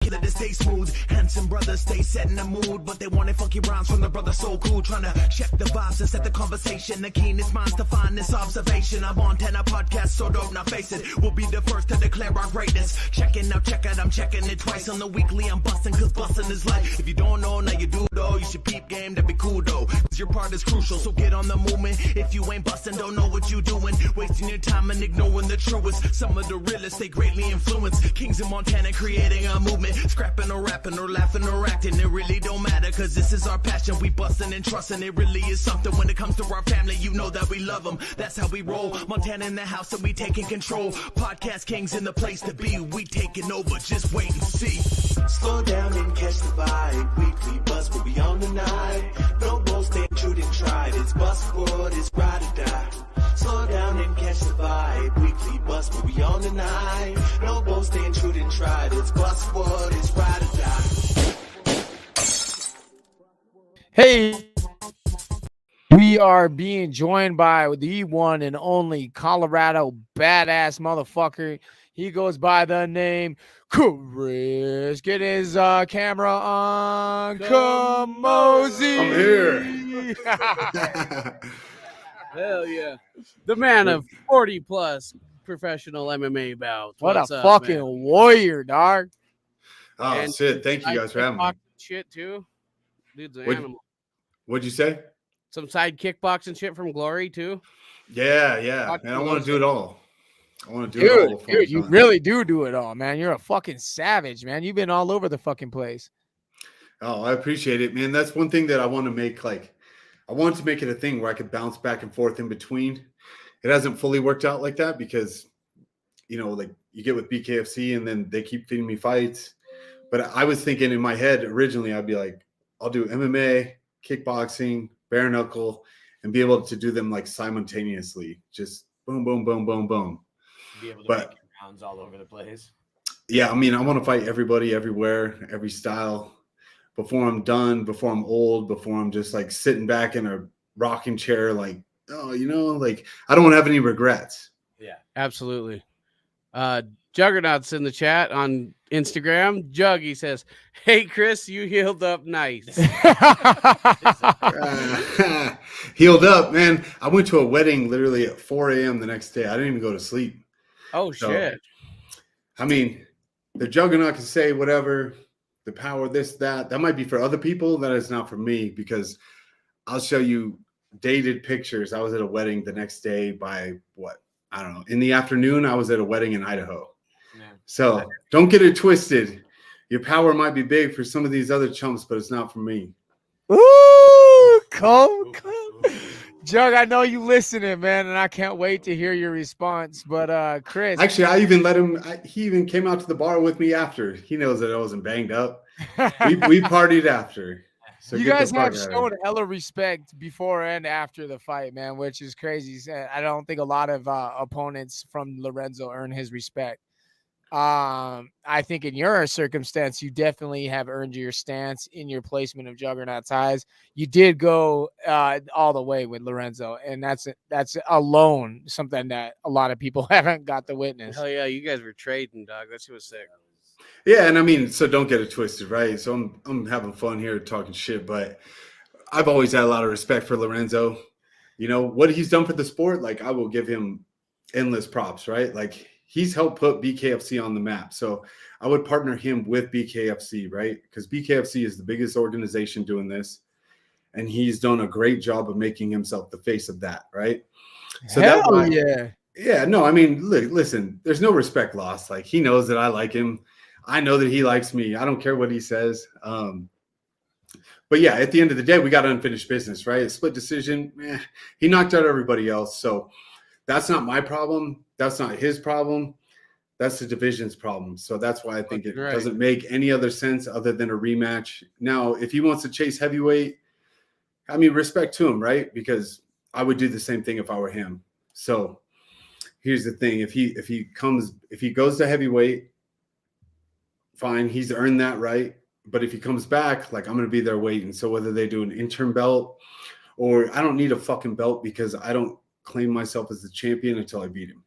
that it stay smooth. Handsome brothers stay set in the mood, but they wanted funky rhymes from the brother so cool. Trying to check the vibes and set the conversation. The keenest minds to find this observation. I'm on 10 podcast, so don't not face it. We'll be the first to declare our greatness. Checking out, check out, I'm checking it twice on the weekly. I'm busting, cause busting is life. If you don't know, now you do though. You should peep game, that'd be cool though. Cause your part is crucial, so get on the movement. If you ain't busting, don't know what you doing. Wasting your time and ignoring the truest. Some of the realest, they greatly influence. Kings in Montana creating a movement. Scrapping or rapping or laughing or acting. It really don't matter, cause this is our passion. We busting and trusting. It really is something. When it comes to our family, you know that we love them. That's how we roll. Montana in the house and we taking control. Podcast kings in the place to be. We taking over, just wait and see. Slow down and catch the vibe. Weekly buzz will be on tonight. No more stay true and tried. It's bus forward, it's ride or die. Slow down and catch the vibe. Weekly bus will be on tonight. No more staying true and tried. It's bus forward, it's ride or die. Hey, we are being joined by the one and only Colorado badass motherfucker. He goes by the name Chris. Get his camera on. Camozzi. I'm here. Hell yeah. The man of 40 plus professional MMA bouts. What What's a up, fucking man? warrior, dog. Oh, And shit. Thank you guys for having me. Shit too. Dude's an What'd- animal. What'd you say? Some side kickboxing shit from Glory too. Yeah. Man, I want to do it all. I want to do it all. before Dude, it's you done. really do it all, man. You're a fucking savage, man. You've been all over the fucking place. Oh, I appreciate it, man. That's one thing that I want to make. Like, I want to make it a thing where I could bounce back and forth in between. It hasn't fully worked out like that because, like you get with BKFC and then they keep feeding me fights. But I was thinking in my head originally, I'd be like, I'll do MMA, kickboxing, bare knuckle, and be able to do them like simultaneously. Just boom, boom, boom, boom, boom. Be able to But- make rounds all over the place. Yeah, I mean, I want to fight everybody, everywhere, every style. Before I'm done, before I'm old, before I'm just like sitting back in a rocking chair, like, like I don't want to have any regrets. Yeah. Absolutely. Juggernaut's in the chat on Instagram. Juggy says, "Hey Chris, you healed up nice." Healed up, man. I went to a wedding literally at 4 a.m. the next day. I didn't even go to sleep. Oh So, shit. I mean, the Juggernaut can say whatever, the power, this, that. That might be for other people. That is not for me because I'll show you dated pictures. I was at a wedding the next day by what? I don't know. In the afternoon, I was at a wedding in Idaho. Yeah. So don't get it twisted. Your power might be big for some of these other chumps, but it's not for me. Ooh, come. Jug, I know you listening, man, and I can't wait to hear your response. But Chris, Actually, I even let him. He even came out to the bar with me after. He knows that I wasn't banged up. We partied after. So you get the guys fuck have out of shown here. hella respect before and after the fight, man, which is crazy. I don't think a lot of opponents from Lorenzo earn his respect. I think in your circumstance, you definitely have earned your stance in your placement of Juggernaut ties. You did go all the way with Lorenzo, and that's alone something that a lot of people haven't got to witness. Hell yeah, you guys were trading, dog. That shit was sick. Yeah, and I mean, so don't get it twisted, right? So I'm having fun here talking shit, but I've always had a lot of respect for Lorenzo. What he's done for the sport, like I will give him endless props, right? Like he's helped put BKFC on the map. So I would partner him with BKFC, right? Because BKFC is the biggest organization doing this. And he's done a great job of making himself the face of that, right? So Hell yeah. Yeah, no, I mean, listen, there's no respect lost. Like he knows that I like him. I know that he likes me. I don't care what he says. But yeah, at the end of the day, we got unfinished business, right? A split decision. He knocked out everybody else. So that's not my problem. That's not his problem. That's the division's problem. So that's why I think it doesn't make any other sense other than a rematch. Now, if he wants to chase heavyweight, I mean, respect to him, right? Because I would do the same thing if I were him. So here's the thing. If he goes to heavyweight, fine, he's earned that right. But if he comes back, like I'm going to be there waiting. So whether they do an interim belt or I don't need a fucking belt because I don't claim myself as the champion until I beat him.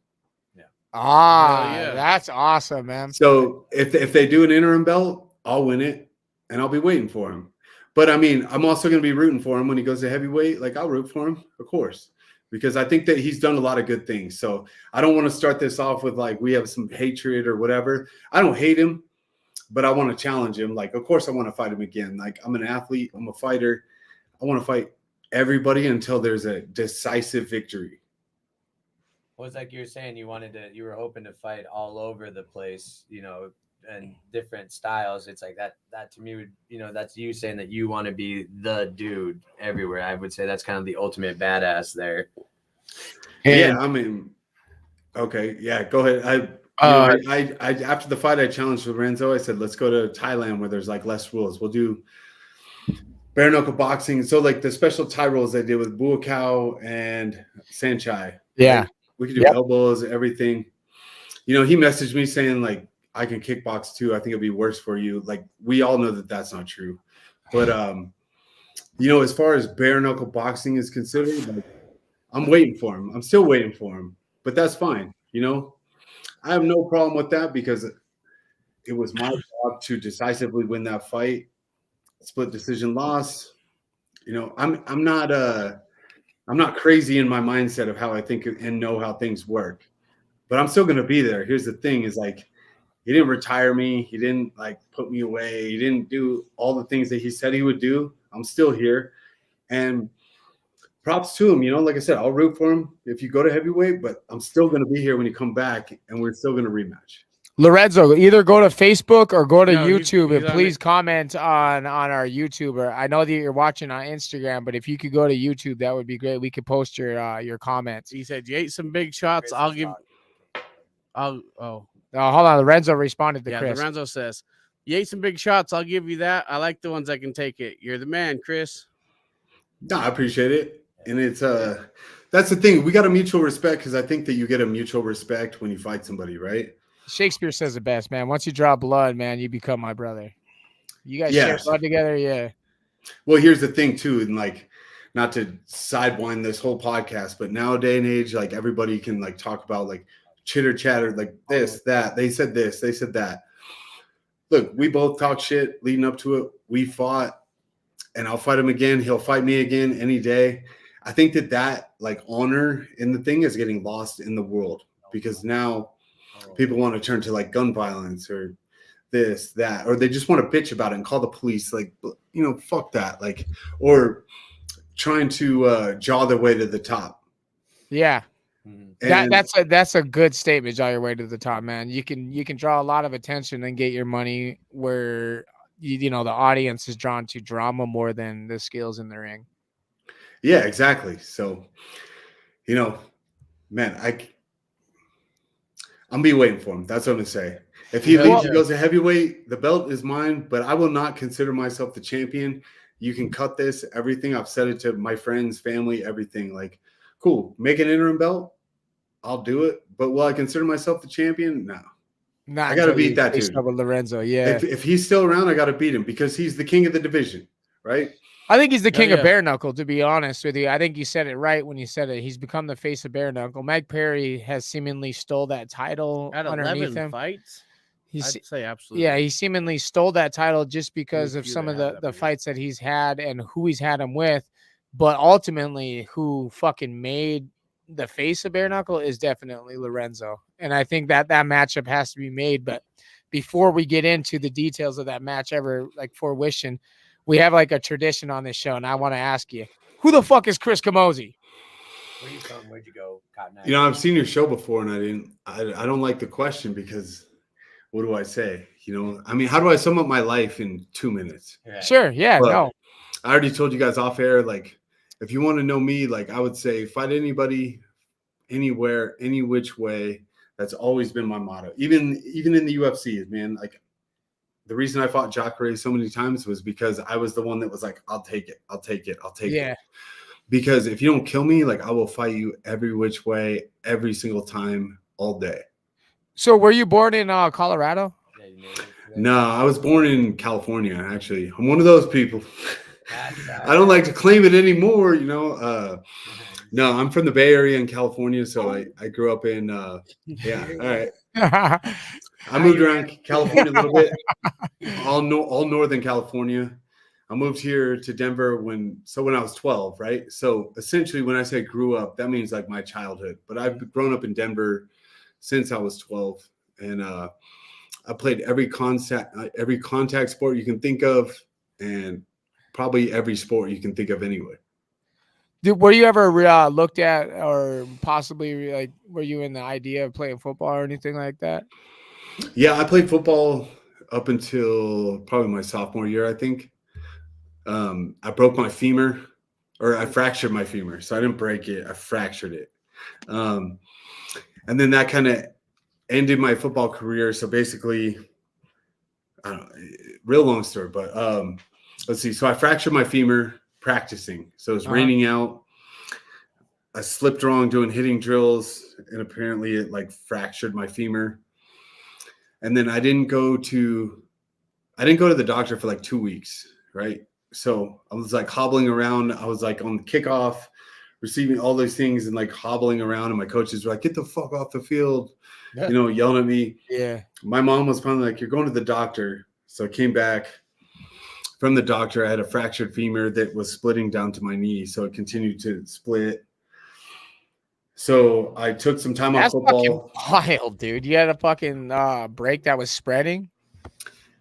Ah, yeah. that's awesome, man. So if they do an interim belt, I'll win it, and I'll be waiting for him. But I mean, I'm also going to be rooting for him when he goes to heavyweight. Like, I'll root for him, of course, because I think that he's done a lot of good things. So I don't want to start this off with like we have some hatred or whatever. I don't hate him, but I want to challenge him. Like, of course, I want to fight him again. Like, I'm an athlete. I'm a fighter. I want to fight everybody until there's a decisive victory. Well, it's like you were saying, you were hoping to fight all over the place, and different styles. It's like that to me would, that's you saying that you want to be the dude everywhere. I would say that's kind of the ultimate badass there. Yeah, I mean, okay, yeah, go ahead. I after the fight, I challenged Lorenzo. I said, let's go to Thailand where there's like less rules. We'll do bare knuckle boxing. So like the special Thai rules they did with Buakaw and Sanchai. Yeah. Like, we could do elbows, everything. He messaged me saying like, I can kickbox too. I think it'd be worse for you. Like, we all know that that's not true. But, as far as bare knuckle boxing is considered, like, I'm waiting for him. I'm still waiting for him, but that's fine. I have no problem with that because it was my job to decisively win that fight. Split decision loss. I'm not crazy in my mindset of how I think and know how things work, but I'm still going to be there. Here's the thing is like, he didn't retire me. He didn't like put me away. He didn't do all the things that he said he would do. I'm still here, and props to him. Like I said, I'll root for him if you go to heavyweight, but I'm still going to be here when you come back, and we're still going to rematch. Lorenzo, either go to Facebook or go to YouTube, and please comment on our YouTuber. I know that you're watching on Instagram, but if you could go to YouTube, that would be great. We could post your comments. He said, you ate some big shots. Oh, hold on. Lorenzo responded to Chris. Lorenzo says, you ate some big shots. I'll give you that. I like the ones that can take it. You're the man, Chris. No, I appreciate it. And it's that's the thing. We got a mutual respect because I think that you get a mutual respect when you fight somebody, right? Shakespeare says it best, man. Once you draw blood, man, you become my brother. You guys share blood together, yeah. Well, here's the thing, too, and like, not to sidewind this whole podcast, but nowadays and age, like everybody can like talk about like chitter chatter, like this, that. They said this, they said that. Look, we both talk shit leading up to it. We fought, and I'll fight him again. He'll fight me again any day. I think that like honor in the thing is getting lost in the world because now people want to turn to like gun violence or this, that, or they just want to bitch about it and call the police. Like, fuck that. Like, or trying to jaw their way to the top. Yeah. That's a good statement. Jaw your way to the top, man. You can draw a lot of attention and get your money where the audience is drawn to drama more than the skills in the ring. Yeah, exactly. So, man, I'm be waiting for him. That's what I'm gonna say. If he leaves, he goes to heavyweight. The belt is mine, but I will not consider myself the champion. You can cut this. Everything I've said it to my friends, family, everything. Like, cool. Make an interim belt. I'll do it. But will I consider myself the champion? No. I got to beat that dude. Lorenzo, yeah. If he's still around, I got to beat him because he's the king of the division, right? I think he's the king of bare knuckle, to be honest with you. I think you said it right when you said it. He's become the face of bare knuckle. Meg Perry has seemingly stole that title at underneath 11 him. Fights? I'd say absolutely. Yeah, he seemingly stole that title just because of some of the fights that he's had and who he's had him with. But ultimately, who fucking made the face of bare knuckle is definitely Lorenzo. And I think that matchup has to be made. But before we get into the details of that match ever like fruition, we have like a tradition on this show, and I want to ask you, who the fuck is Chris Camozzi? Where are you from? Where'd you go? Cotton Eye? I've seen your show before, and I don't like the question because what do I say? I mean, how do I sum up my life in 2 minutes? Yeah. Sure, yeah, but no. I already told you guys off air, like, if you want to know me, like, I would say fight anybody, anywhere, any which way. That's always been my motto. Even in the UFC, man, like, the reason I fought Jacare so many times was because I was the one that was like, I'll take it. I'll take it. I'll take it. Because if you don't kill me, like, I will fight you every which way, every single time, all day. So were you born in Colorado? No, I was born in California, actually. I'm one of those people. I don't like to claim it anymore, No, I'm from the Bay Area in California, so I grew up in, yeah, all right. I moved around California a little bit, all Northern California. I moved here to Denver when I was 12, right? So essentially when I say grew up, that means like my childhood. But I've grown up in Denver since I was 12. And I played every contact sport you can think of, and probably every sport you can think of anyway. Dude, were you ever looked at, or possibly like, were you in the idea of playing football or anything like that? Yeah, I played football up until probably my sophomore year, I think. I broke my femur, or I fractured my femur. So I didn't break it, I fractured it. And then that kind of ended my football career. So basically, I don't know, real long story, but let's see. So I fractured my femur practicing. So it was raining out. I slipped wrong doing hitting drills, and apparently it like fractured my femur. And then I didn't go to the doctor for like 2 weeks, right? So I was like hobbling around. I was like on the kickoff, receiving all these things and like hobbling around. And my coaches were like, "Get the fuck off the field," yelling at me. Yeah. My mom was finally like, "You're going to the doctor." So I came back from the doctor. I had a fractured femur that was splitting down to my knee. So it continued to split. So I took some time off football. Fucking wild, dude. You had a fucking break that was spreading.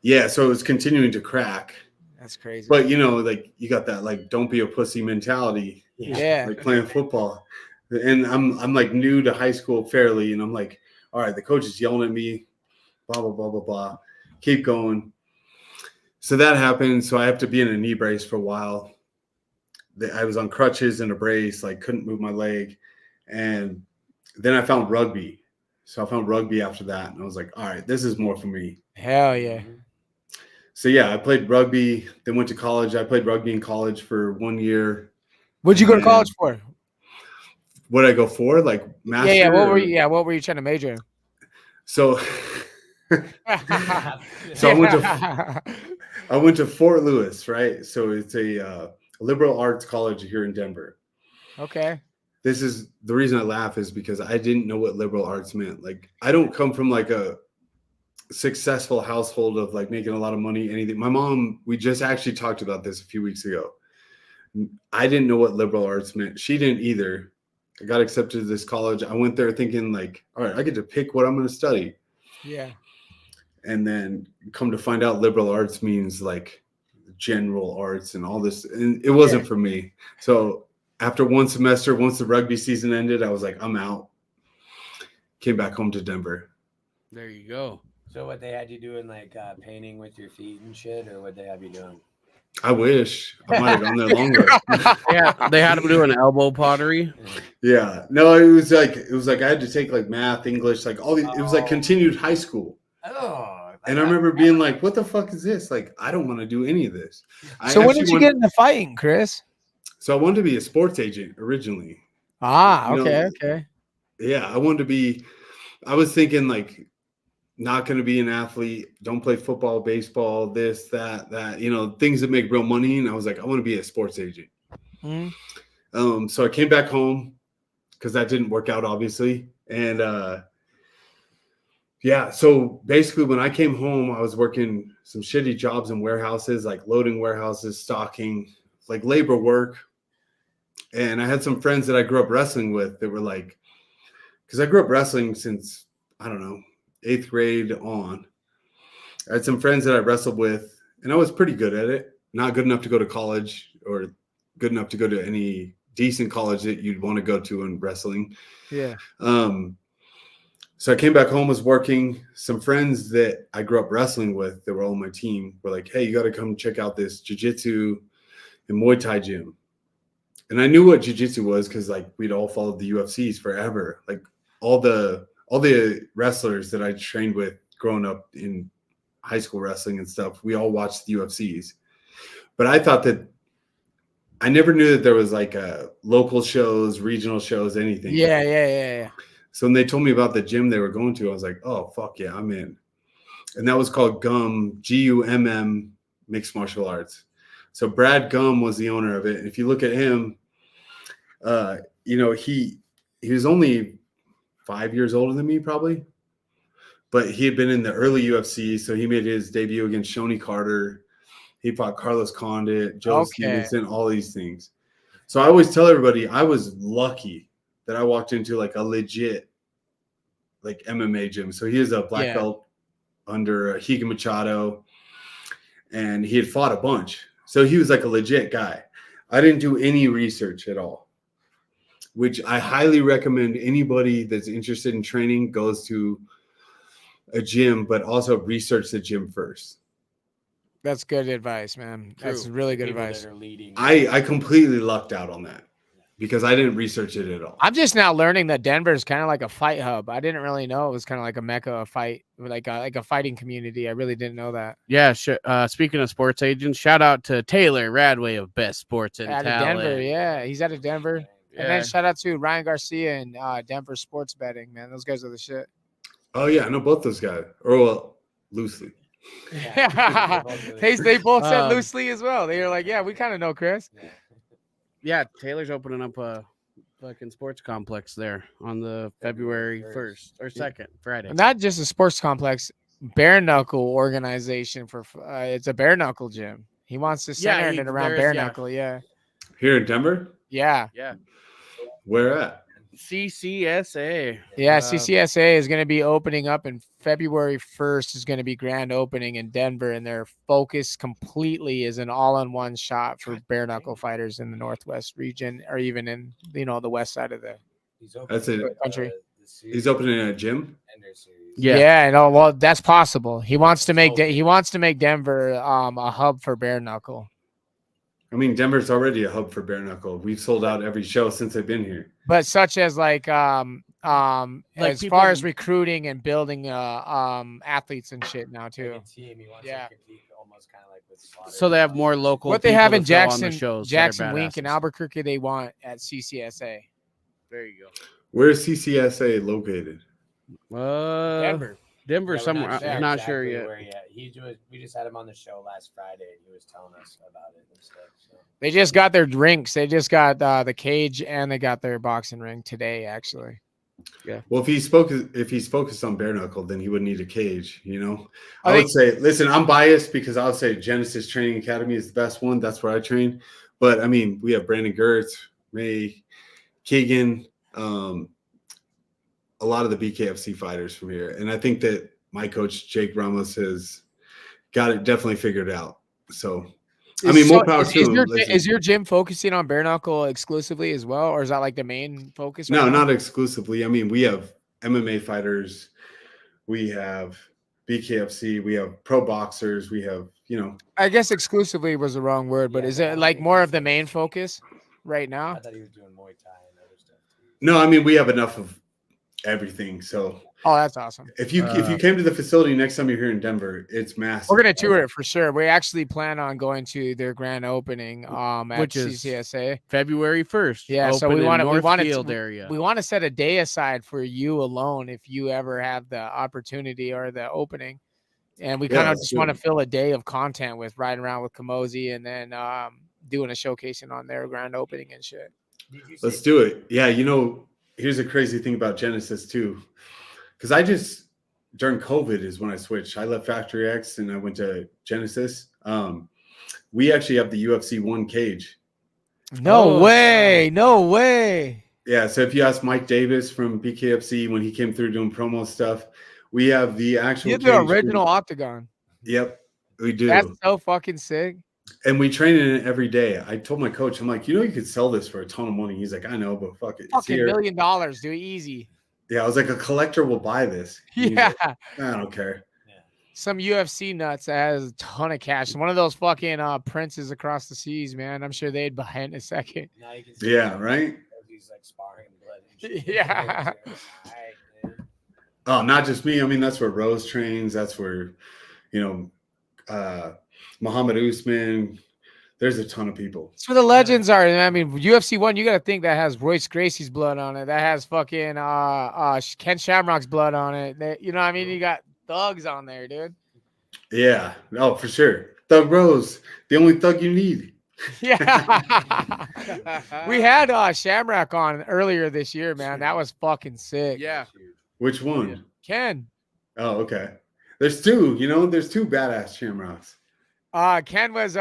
Yeah. So it was continuing to crack. That's crazy. But like you got that like don't be a pussy mentality. Yeah. Like playing football. And I'm like new to high school fairly, and I'm like, all right, the coach is yelling at me, blah, blah, blah, blah, blah. Keep going. So that happened. So I have to be in a knee brace for a while. I was on crutches and a brace, like couldn't move my leg. And then I found rugby. So I found rugby after that. And I was like, all right, this is more for me. Hell yeah. So yeah, I played rugby, then went to college. I played rugby in college for 1 year. What'd you go to college for? What did I go for? Like master? Yeah. What were you trying to major in? So I went to Fort Lewis, right? So it's a liberal arts college here in Denver. Okay. This is the reason I laugh is because I didn't know what liberal arts meant. Like I don't come from like a successful household of like making a lot of money, anything. My mom, we just actually talked about this a few weeks ago. I didn't know what liberal arts meant. She didn't either. I got accepted to this college. I went there thinking like, all right, I get to pick what I'm going to study. Yeah. And then come to find out liberal arts means like general arts and all this. And it wasn't for me. So after one semester, once the rugby season ended, I was like, I'm out. Came back home to Denver. There you go. So what they had you doing, like painting with your feet and shit, or what they have you doing? I wish I might have gone there longer. Yeah, they had him doing elbow pottery. Yeah, no, it was like I had to take like math, English, like all these. It was like continued high school. Oh, And I remember being like, "What the fuck is this? Like, I don't want to do any of this." So when did you get into fighting, Chris? So I wanted to be a sports agent originally. Okay. Yeah, I wanted to be. I was thinking like, not going to be an athlete. Don't play football, baseball, this, that, things that make real money. And I was like, I want to be a sports agent. Mm-hmm. So I came back home because that didn't work out, obviously. And so basically when I came home, I was working some shitty jobs in warehouses, like loading warehouses, stocking, like labor work. And I had some friends that I grew up wrestling with that were like, because I grew up wrestling since, I don't know, 8th grade on. I had some friends that I wrestled with, and I was pretty good at it. Not good enough to go to college or good enough to go to any decent college that you'd want to go to in wrestling. Yeah. So I came back home, was working. Some friends that I grew up wrestling with that were all on my team were like, "Hey, you got to come check out this jiu-jitsu and Muay Thai gym." And I knew what jiu-jitsu was because like we'd all followed the UFCs forever. Like all the wrestlers that I trained with growing up in high school wrestling and stuff, we all watched the UFCs. But I thought that I never knew that there was like local shows, regional shows, anything. Yeah. So when they told me about the gym they were going to, I was like, oh, fuck yeah, I'm in. And that was called GUM, G-U-M-M, Mixed Martial Arts. So Brad Gum was the owner of it. And if you look at him, he was only 5 years older than me, probably. but he had been in the early UFC, so he made his debut against Shoney Carter. He fought Carlos Condit, Joe Stevenson, all these things. So I always tell everybody I was lucky that I walked into like a legit like MMA gym. So he is a black belt under Higa Machado, and he had fought a bunch. So he was like a legit guy. I didn't do any research at all, which I highly recommend anybody that's interested in training goes to a gym, but also research the gym first. That's good advice, man. That's really good advice. I completely lucked out on that because I didn't research it at all. I'm just now learning that Denver is kind of like a fight hub. I didn't really know it was kind of like a mecca of fight, like a fighting community. I really didn't know that. Yeah. Speaking of sports agents, shout out to Taylor Radway of Best Sports in out of Denver. Yeah, he's out of Denver. Yeah. And then shout out to Ryan Garcia and Denver Sports Betting. Man, those guys are the shit. Oh yeah, I know both those guys, or well, loosely. They both said loosely as well. They were like, yeah, we kind of know Chris. Yeah, Taylor's opening up a fucking sports complex there on the February 1st or 2nd, Friday. Not just a sports complex, bare knuckle organization for it's a bare knuckle gym. He wants to center it around bare knuckle. Yeah. Here in Denver? Yeah. Yeah. Where at? CCSA. Yeah, CCSA is going to be opening up in February 1st is going to be grand opening in Denver, and their focus completely is an all-in-one shot for bare knuckle fighters in the Northwest region or even in, the west side of the country. He's opening a gym? Yeah, well, that's possible. He wants to make Denver a hub for bare knuckle. I mean, Denver's already a hub for bare knuckle. We've sold out every show since I've been here. But such as like as far as recruiting and building athletes and shit now too. Yeah. So they have more local. What they have in Jackson Wink and Albuquerque, they want at CCSA. There you go. Where's CCSA located? Denver somewhere. I'm not sure yet. We just had him on the show last Friday, and he was telling us about it and stuff. So. They just got their rinks. They just got the cage, and they got their boxing ring today, actually. Yeah. Well, if he's focused on bare knuckle, then he wouldn't need a cage. I would say, listen, I'm biased because I would say Genesis Training Academy is the best one. That's where I train. But I mean, we have Brandon Gertz, May, Keegan, a lot of the BKFC fighters from here. And I think that my coach, Jake Ramos, has got it definitely figured out. So, more power to him. Is your gym focusing on bare knuckle exclusively as well? Or is that like the main focus? No, not exclusively. I mean, we have MMA fighters. We have BKFC. We have pro boxers. We have, I guess exclusively was the wrong word, but is it like more of the main focus right now? I thought he was doing Muay Thai and other stuff too. No, I mean, we have enough of everything. So that's awesome. If you came to the facility next time you're here in Denver, it's massive. We're gonna tour it for sure. We actually plan on going to their grand opening which at is CCSA February 1st. Yeah, so we want area. We want to set a day aside for you alone if you ever have the opportunity or the opening. And we kind of just want to fill a day of content with riding around with Camozzi and then doing a showcasing on their grand opening and shit. Let's do it. Yeah, here's a crazy thing about Genesis too, because during COVID is when I switched. I left Factory X and I went to Genesis. We actually have the UFC 1 cage. No way. Yeah, so if you ask Mike Davis from BKFC when he came through doing promo stuff, we have the actual. You have the original octagon. Yep, we do. That's so fucking sick. And we train in it every day. I told my coach, I'm like, you could sell this for a ton of money. He's like, I know, but fuck it. Fucking $1 million, dude. Easy. Yeah, I was like, a collector will buy this. Yeah. Like, I don't care. Yeah. Some UFC nuts that has a ton of cash. One of those fucking princes across the seas, man. I'm sure they'd buy it in a second. Yeah, right? He's like sparring blood. Yeah. Oh, not just me. I mean, that's where Rose trains. That's where, Muhammad Usman. There's a ton of people. That's where the legends are. I mean, UFC 1, you got to think that has Royce Gracie's blood on it. That has fucking Ken Shamrock's blood on it. You know what I mean? You got thugs on there, dude. Yeah. Oh, for sure. Thug Rose, the only thug you need. Yeah. We had Shamrock on earlier this year, man. That was fucking sick. Yeah. Which one? Ken. Oh, okay. There's two, there's two badass Shamrocks. Ken was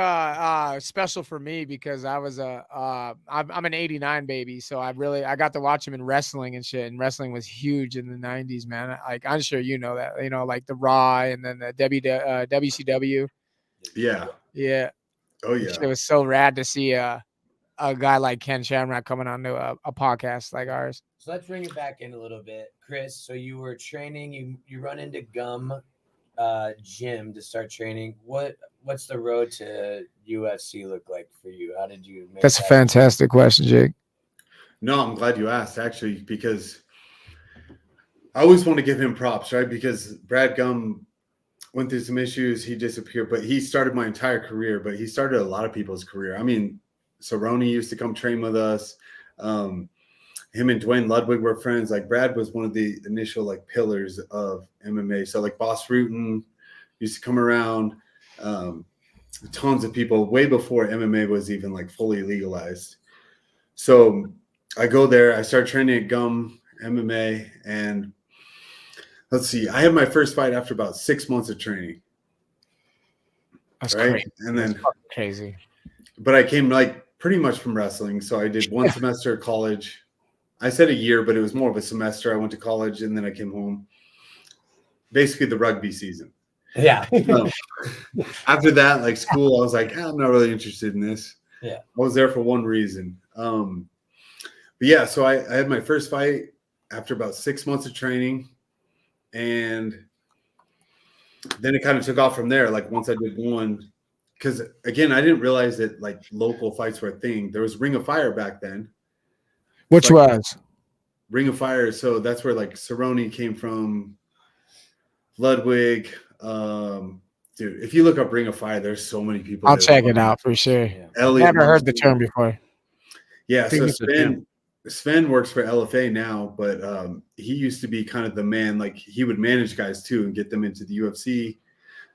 special for me because I was I'm an '89 baby, so I got to watch him in wrestling and shit. And wrestling was huge in the '90s, man. Like I'm sure you know that, like the Raw and then the WCW. Yeah. Yeah. Oh yeah. It was so rad to see a guy like Ken Shamrock coming onto a podcast like ours. So let's bring it back in a little bit, Chris. So you were training, you run into Gum gym to start training. What's the road to UFC look like for you? How did you make That's a fantastic question, Jake. No, I'm glad you asked, actually, because I always want to give him props, right? Because Brad Gum went through some issues. He disappeared, but he started my entire career, but he started a lot of people's career. I mean, Cerrone used to come train with us. Him and Dwayne Ludwig were friends. Like Brad was one of the initial like pillars of MMA. So like Boss Rutan used to come around. Tons of people way before MMA was even like fully legalized. So I go there, I start training at Gum MMA, and let's see, I had my first fight after about 6 months of training. That's right. Crazy. And then crazy. But I came like pretty much from wrestling. So I did one semester at college. I said a year, but it was more of a semester. I went to college and then I came home. Basically the rugby season. Yeah. After that, like school, I was like, I'm not really interested in this. Yeah. I was there for one reason. But yeah, so I had my first fight after about 6 months of training. And then it kind of took off from there. Like once I did one, because again, I didn't realize that like local fights were a thing. There was Ring of Fire back then. Which was Ring of Fire. So that's where like Cerrone came from, Ludwig. Dude, if you look up Ring of Fire, there's so many people. I'll check it out for sure. Yeah. Elliot Never heard the term before. Yeah, so Sven works for LFA now, but he used to be kind of the man. Like he would manage guys too and get them into the UFC.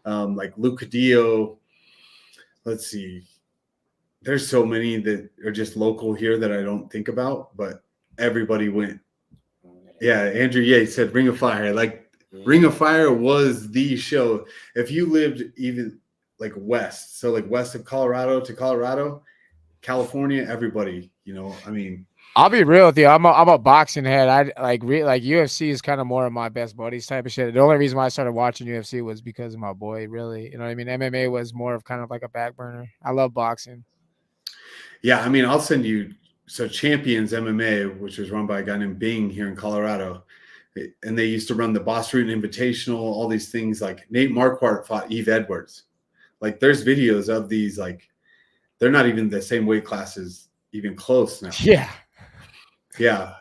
Like Luke Cadillo. Let's see. There's so many that are just local here that I don't think about, but everybody went. Yeah, Andrew Yates said Ring of Fire. Like Ring of Fire was the show. If you lived even like west, so like west of Colorado to Colorado, California, everybody, I mean. I'll be real with you. I'm a boxing head. I like UFC is kind of more of my best buddies type of shit. The only reason why I started watching UFC was because of my boy, really. You know what I mean? MMA was more of kind of like a back burner. I love boxing. Yeah, I mean, I'll send you. So Champions MMA, which was run by a guy named Bing here in Colorado, and they used to run the Boss Rutan Invitational, all these things. Like Nate Marquardt fought Eve Edwards. Like there's videos of these. Like they're not even the same weight classes, even close now. Yeah. Yeah.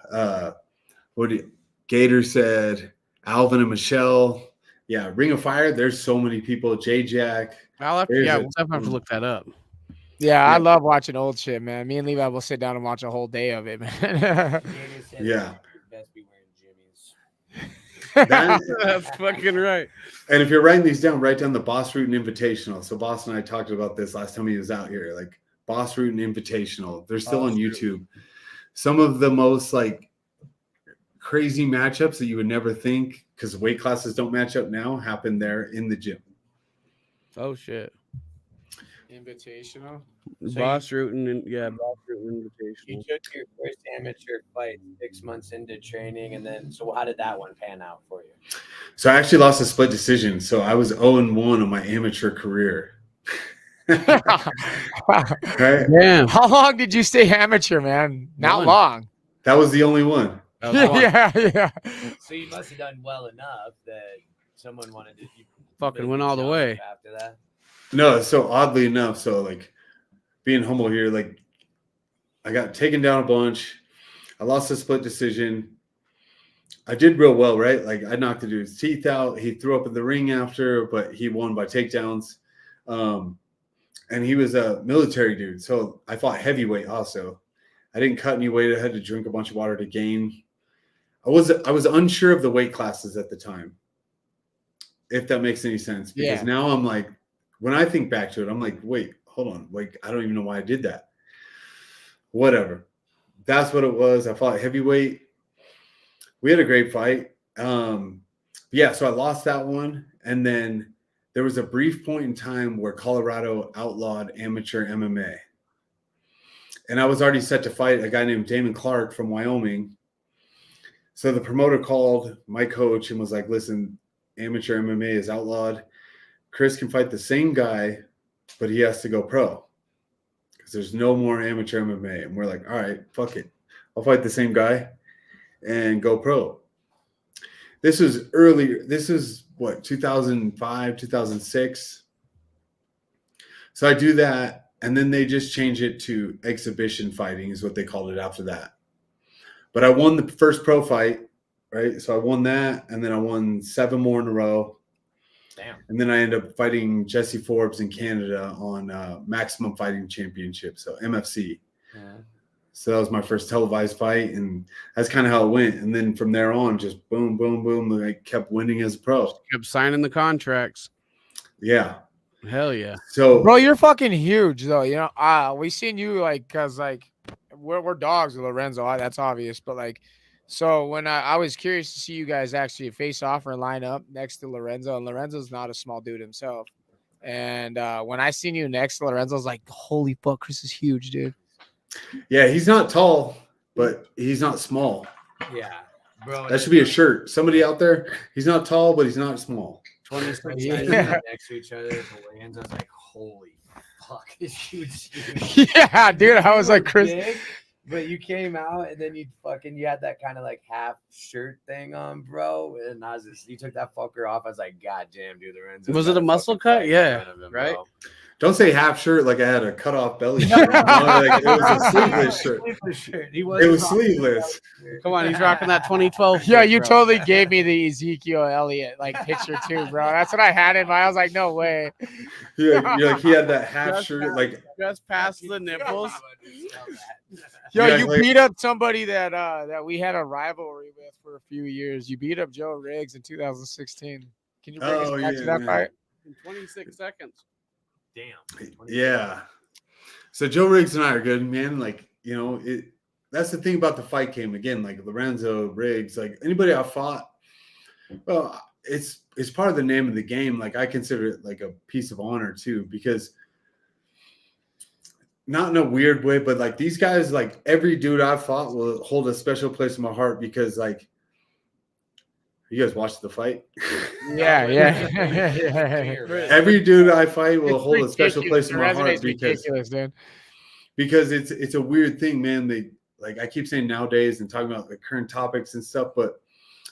Gator said Alvin and Michelle. Yeah, Ring of Fire. There's so many people. J-Jack. We'll definitely have to look that up. Yeah, I love watching old shit, man. Me and Levi will sit down and watch a whole day of it, man. Yeah. Best be wearing Jimmy's. That's fucking right. And if you're writing these down, write down the Boss Rutan Invitational. So Boss and I talked about this last time he was out here. Like Boss Rutan Invitational. They're still on YouTube. Some of the most like crazy matchups that you would never think, because weight classes don't match up now, happen there in the gym. Oh shit. Invitational. Boss Rutan Invitational. You took your first amateur fight 6 months into training, and then so how did that one pan out for you? So I actually lost a split decision. So I was 0-1 on my amateur career. Right? Damn. How long did you stay amateur, man? Not long. That was the only one. Yeah. So you must have done well enough that someone wanted to Fucking went all the way after that. No, so oddly enough, so like being humble here, like I got taken down a bunch. I lost a split decision. I did real well, right? Like I knocked the dude's teeth out. He threw up in the ring after, but he won by takedowns. And he was a military dude. So I fought heavyweight also. I didn't cut any weight. I had to drink a bunch of water to gain. I was unsure of the weight classes at the time, if that makes any sense. Because now I'm like, when I think back to it, I'm like, wait, hold on. Like, I don't even know why I did that. Whatever. That's what it was. I fought heavyweight. We had a great fight. Yeah, so I lost that one, and then there was a brief point in time where Colorado outlawed amateur MMA. And I was already set to fight a guy named Damon Clark from Wyoming. So the promoter called my coach and was like, listen, amateur MMA is outlawed. Chris can fight the same guy, but he has to go pro because there's no more amateur MMA. And we're like, all right, fuck it. I'll fight the same guy and go pro. This was earlier. This is what, 2005, 2006. So I do that, and then they just change it to exhibition fighting is what they called it after that. But I won the first pro fight, right? So I won that, and then I won 7 more in a row. Damn. And then I ended up fighting Jesse Forbes in Canada on Maximum Fighting Championship, so MFC. Yeah. So that was my first televised fight, and that's kind of how it went. And then from there on, just boom, boom, boom, I kept winning as a pro. Kept signing the contracts. Yeah. Hell yeah. So, Bro, you're fucking huge though. You know, we seen you like, cause like we're dogs with Lorenzo. That's obvious. But like, so when I was curious to see you guys actually face off or line up next to Lorenzo, and Lorenzo's not a small dude himself. And when I seen you next to Lorenzo, I was like, holy fuck, Chris is huge, dude. yeah, he's not tall, but he's not small. Yeah, bro. That should be a shirt. Somebody out there, he's not tall, but he's not small. 26 Yeah. guys next to each other. The hands, I was like, holy fuck, this dude's huge. Yeah, dude. I was like, Chris. Big, but you came out and then you had that kind of like half shirt thing on, bro. And I was just, you took that fucker off. I was like, God damn, dude, Lorenzo. Was it a muscle cut? Yeah, right? Bro. Don't say half shirt like I had a cut off belly shirt. Like, it was a sleeveless shirt. It was sleeveless. Come on, he's rocking that 2012. Yeah, shirt, you bro. totally gave me the Ezekiel Elliott like picture too, bro. That's what I had in mind. I was like, no way. Yeah, you're like he had that half Just shirt, like just past the nipples. Yo, Yeah, you like- beat up somebody that we had a rivalry with for a few years. You beat up Joe Riggs in 2016. Can you bring us Oh, back yeah, to that man. fight? In 26 seconds. Damn. yeah. So Joe Riggs and I are good, man. Like, you know, that's the thing about the fight game. Again, like Lorenzo, Riggs, like anybody I fought, well, it's part of the name of the game. Like I consider it like a piece of honor too, because not in a weird way, but like these guys, like every dude I fought will hold a special place in my heart because like, you guys watched the fight? Yeah. Every dude I fight will It's hold a special ridiculous. place in The my heart resume's ridiculous, dude. because it's a weird thing, man. They like I keep saying nowadays and talking about the current topics and stuff, but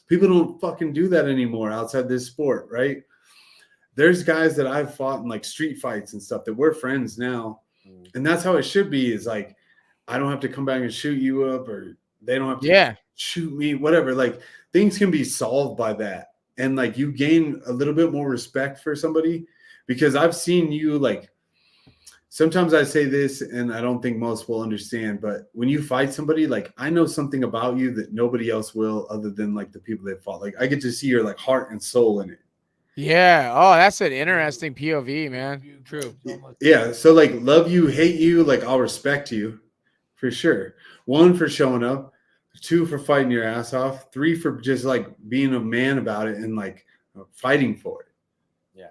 people don't fucking do that anymore outside this sport, right? There's guys that I've fought in like street fights and stuff that we're friends now, and that's how it should be. Is like I don't have to come back and shoot you up, or they don't have to shoot me, whatever. Like things can be solved by that. And like you gain a little bit more respect for somebody because I've seen you like sometimes I say this and I don't think most will understand, but when you fight somebody, like I know something about you that nobody else will other than like the people that fought. Like I get to see your like heart and soul in it. Yeah. Oh, that's an interesting POV, man. True. Yeah. So like love you, hate you, like I'll respect you for sure. 1 for showing up. 2 for fighting your ass off, 3 for just like being a man about it and like fighting for it. Yeah,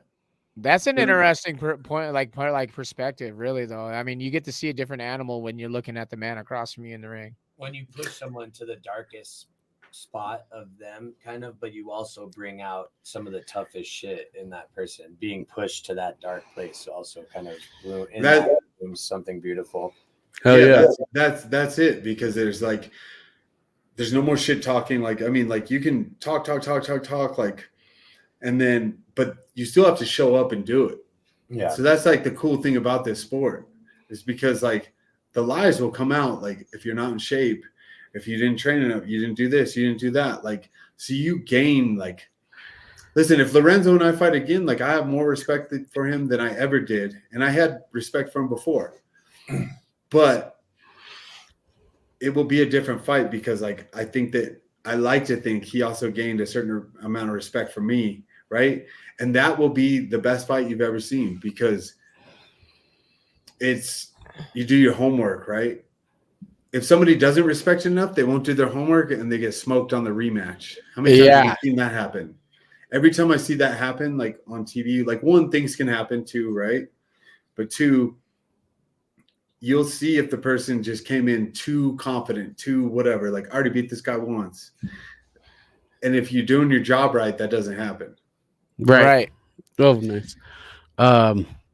That's an interesting point, like perspective, really. Though, I mean, you get to see a different animal when you're looking at the man across from you in the ring. when you push someone to the darkest spot of them, kind of, but you also bring out some of the toughest shit in that person. Being pushed to that dark place also kind of ruins something beautiful. Hell yeah. That's it because there's no more shit talking. Like, I mean, like you can talk, like, and then, but you still have to show up and do it. Yeah. So that's like the cool thing about this sport is because like the lies will come out. Like if you're not in shape, if you didn't train enough, you didn't do this, you didn't do that. Like, so you gain like, listen, if Lorenzo and I fight again, like I have more respect for him than I ever did. And I had respect for him before, but it will be a different fight because like I think that I like to think he also gained a certain amount of respect for me, right? And that will be the best fight you've ever seen because it's you do your homework, right? If somebody doesn't respect you enough, they won't do their homework and they get smoked on the rematch. How many times have you seen that happen? every time I see that happen, like on TV, like one, things can happen too, right? But two, you'll see if the person just came in too confident, too whatever, like I already beat this guy once. And if you're doing your job right, that doesn't happen. Right. Oh, nice.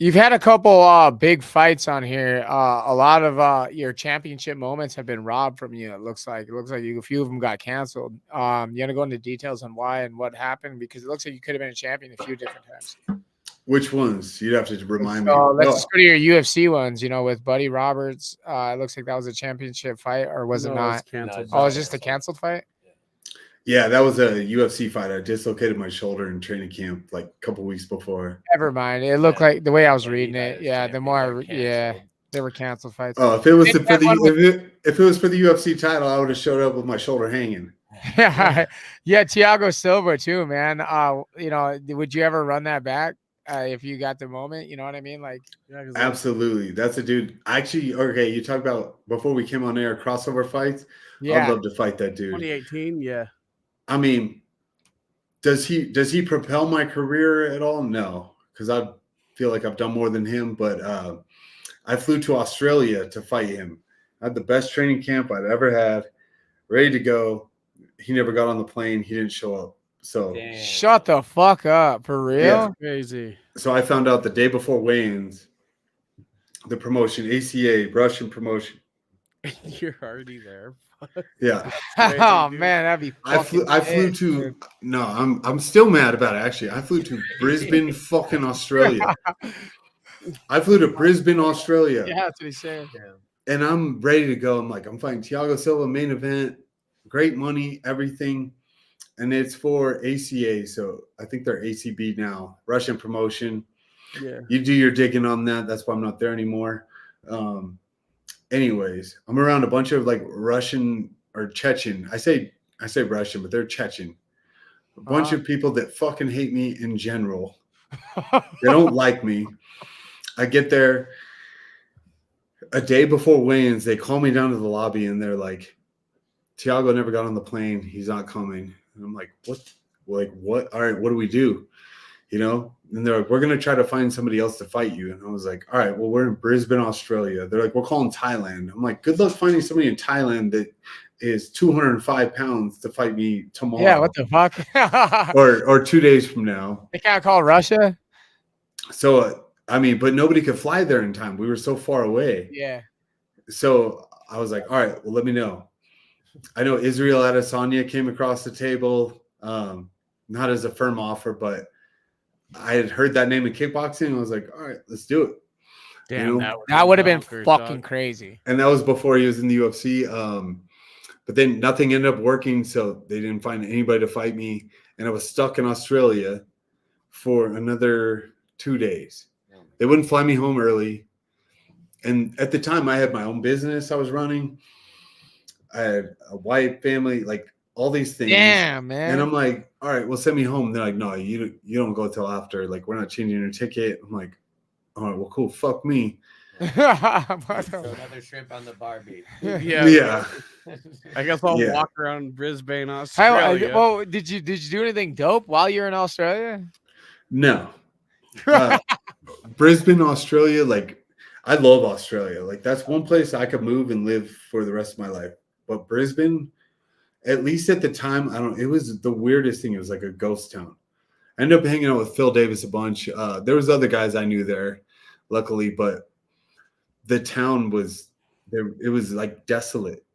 You've had a couple big fights on here. A lot of your championship moments have been robbed from you. It looks like a few of them got canceled. You want to go into details on why and what happened, because it looks like you could have been a champion a few different times. Which ones? You'd have to remind me. Let's just go to your UFC ones. You know, with Buddy Roberts. It looks like that was a championship fight, or was it not? Canceled. Oh, it was just a canceled fight. Yeah, that was a UFC fight. I dislocated my shoulder in training camp like a couple weeks before. Never mind. It looked like the way I was reading it. Yeah, the more they were canceled fights. Oh, if it was for the UFC title, I would have showed up with my shoulder hanging. Yeah, Thiago Silva too, man. You know, would you ever run that back if you got the moment? You know what I mean? Like, absolutely. That's a dude. Actually, okay, you talked about before we came on air crossover fights. Yeah, I'd love to fight that dude. 2018, yeah. I mean, does he propel my career at all? No, because I feel like I've done more than him. But I flew to Australia to fight him. I had the best training camp I'd ever had, ready to go. He never got on the plane. He didn't show up. So shut the fuck up, for real? Yeah. Crazy. So I found out the day before weigh-ins, the promotion, ACA, Russian promotion. You're already there. Yeah. Crazy, Oh dude. man, that'd be. I flew to. No, I'm still mad about it. Actually, I flew to Brisbane, fucking Australia. I flew to Brisbane, Australia. Yeah, that's what he's saying. And I'm ready to go. I'm like, I'm fighting Thiago Silva, main event, great money, everything. And it's for ACA. So I think they're ACB now, Russian promotion. Yeah. You do your digging on that. That's why I'm not there anymore. Anyways, I'm around a bunch of like Russian or Chechen. I say Russian, but they're Chechen. A bunch of people that fucking hate me in general. They don't like me. I get there a day before weigh-ins. They call me down to the lobby and they're like, Thiago never got on the plane. He's not coming. And I'm like, what? Like, what? All right, what do we do? You know? And they're like, we're going to try to find somebody else to fight you. And I was like, all right, well, we're in Brisbane, Australia. They're like, we're calling Thailand. I'm like, good luck finding somebody in Thailand that is 205 pounds to fight me tomorrow. Yeah, what the fuck? or 2 days from now. They can't call Russia? So, I mean, but nobody could fly there in time. We were so far away. Yeah. So I was like, all right, well, let me know. I know Israel Adesanya came across the table, not as a firm offer, but I had heard that name in kickboxing. And I was like, all right, let's do it. Damn, you know? That would have been bonkers, fucking dog. crazy. And that was before he was in the UFC. But then nothing ended up working, so they didn't find anybody to fight me. And I was stuck in Australia for another 2 days. They wouldn't fly me home early. And at the time, I had my own business I was running. I had a wife, family, like all these things. Damn, man. And I'm like, all right, well, send me home. They're like, no, you don't go till after. Like, we're not changing your ticket. I'm like, all right, well, cool. Fuck me. So another shrimp on the Barbie. Yeah. I guess I'll Yeah. walk around Brisbane, Australia. Well, did you do anything dope while you're in Australia? No. Brisbane, Australia, like, I love Australia. Like, that's one place I could move and live for the rest of my life. But Brisbane, at least at the time, it was the weirdest thing. It was like a ghost town. I ended up hanging out with Phil Davis a bunch. There was other guys I knew there, luckily, but the town was there. It was like desolate.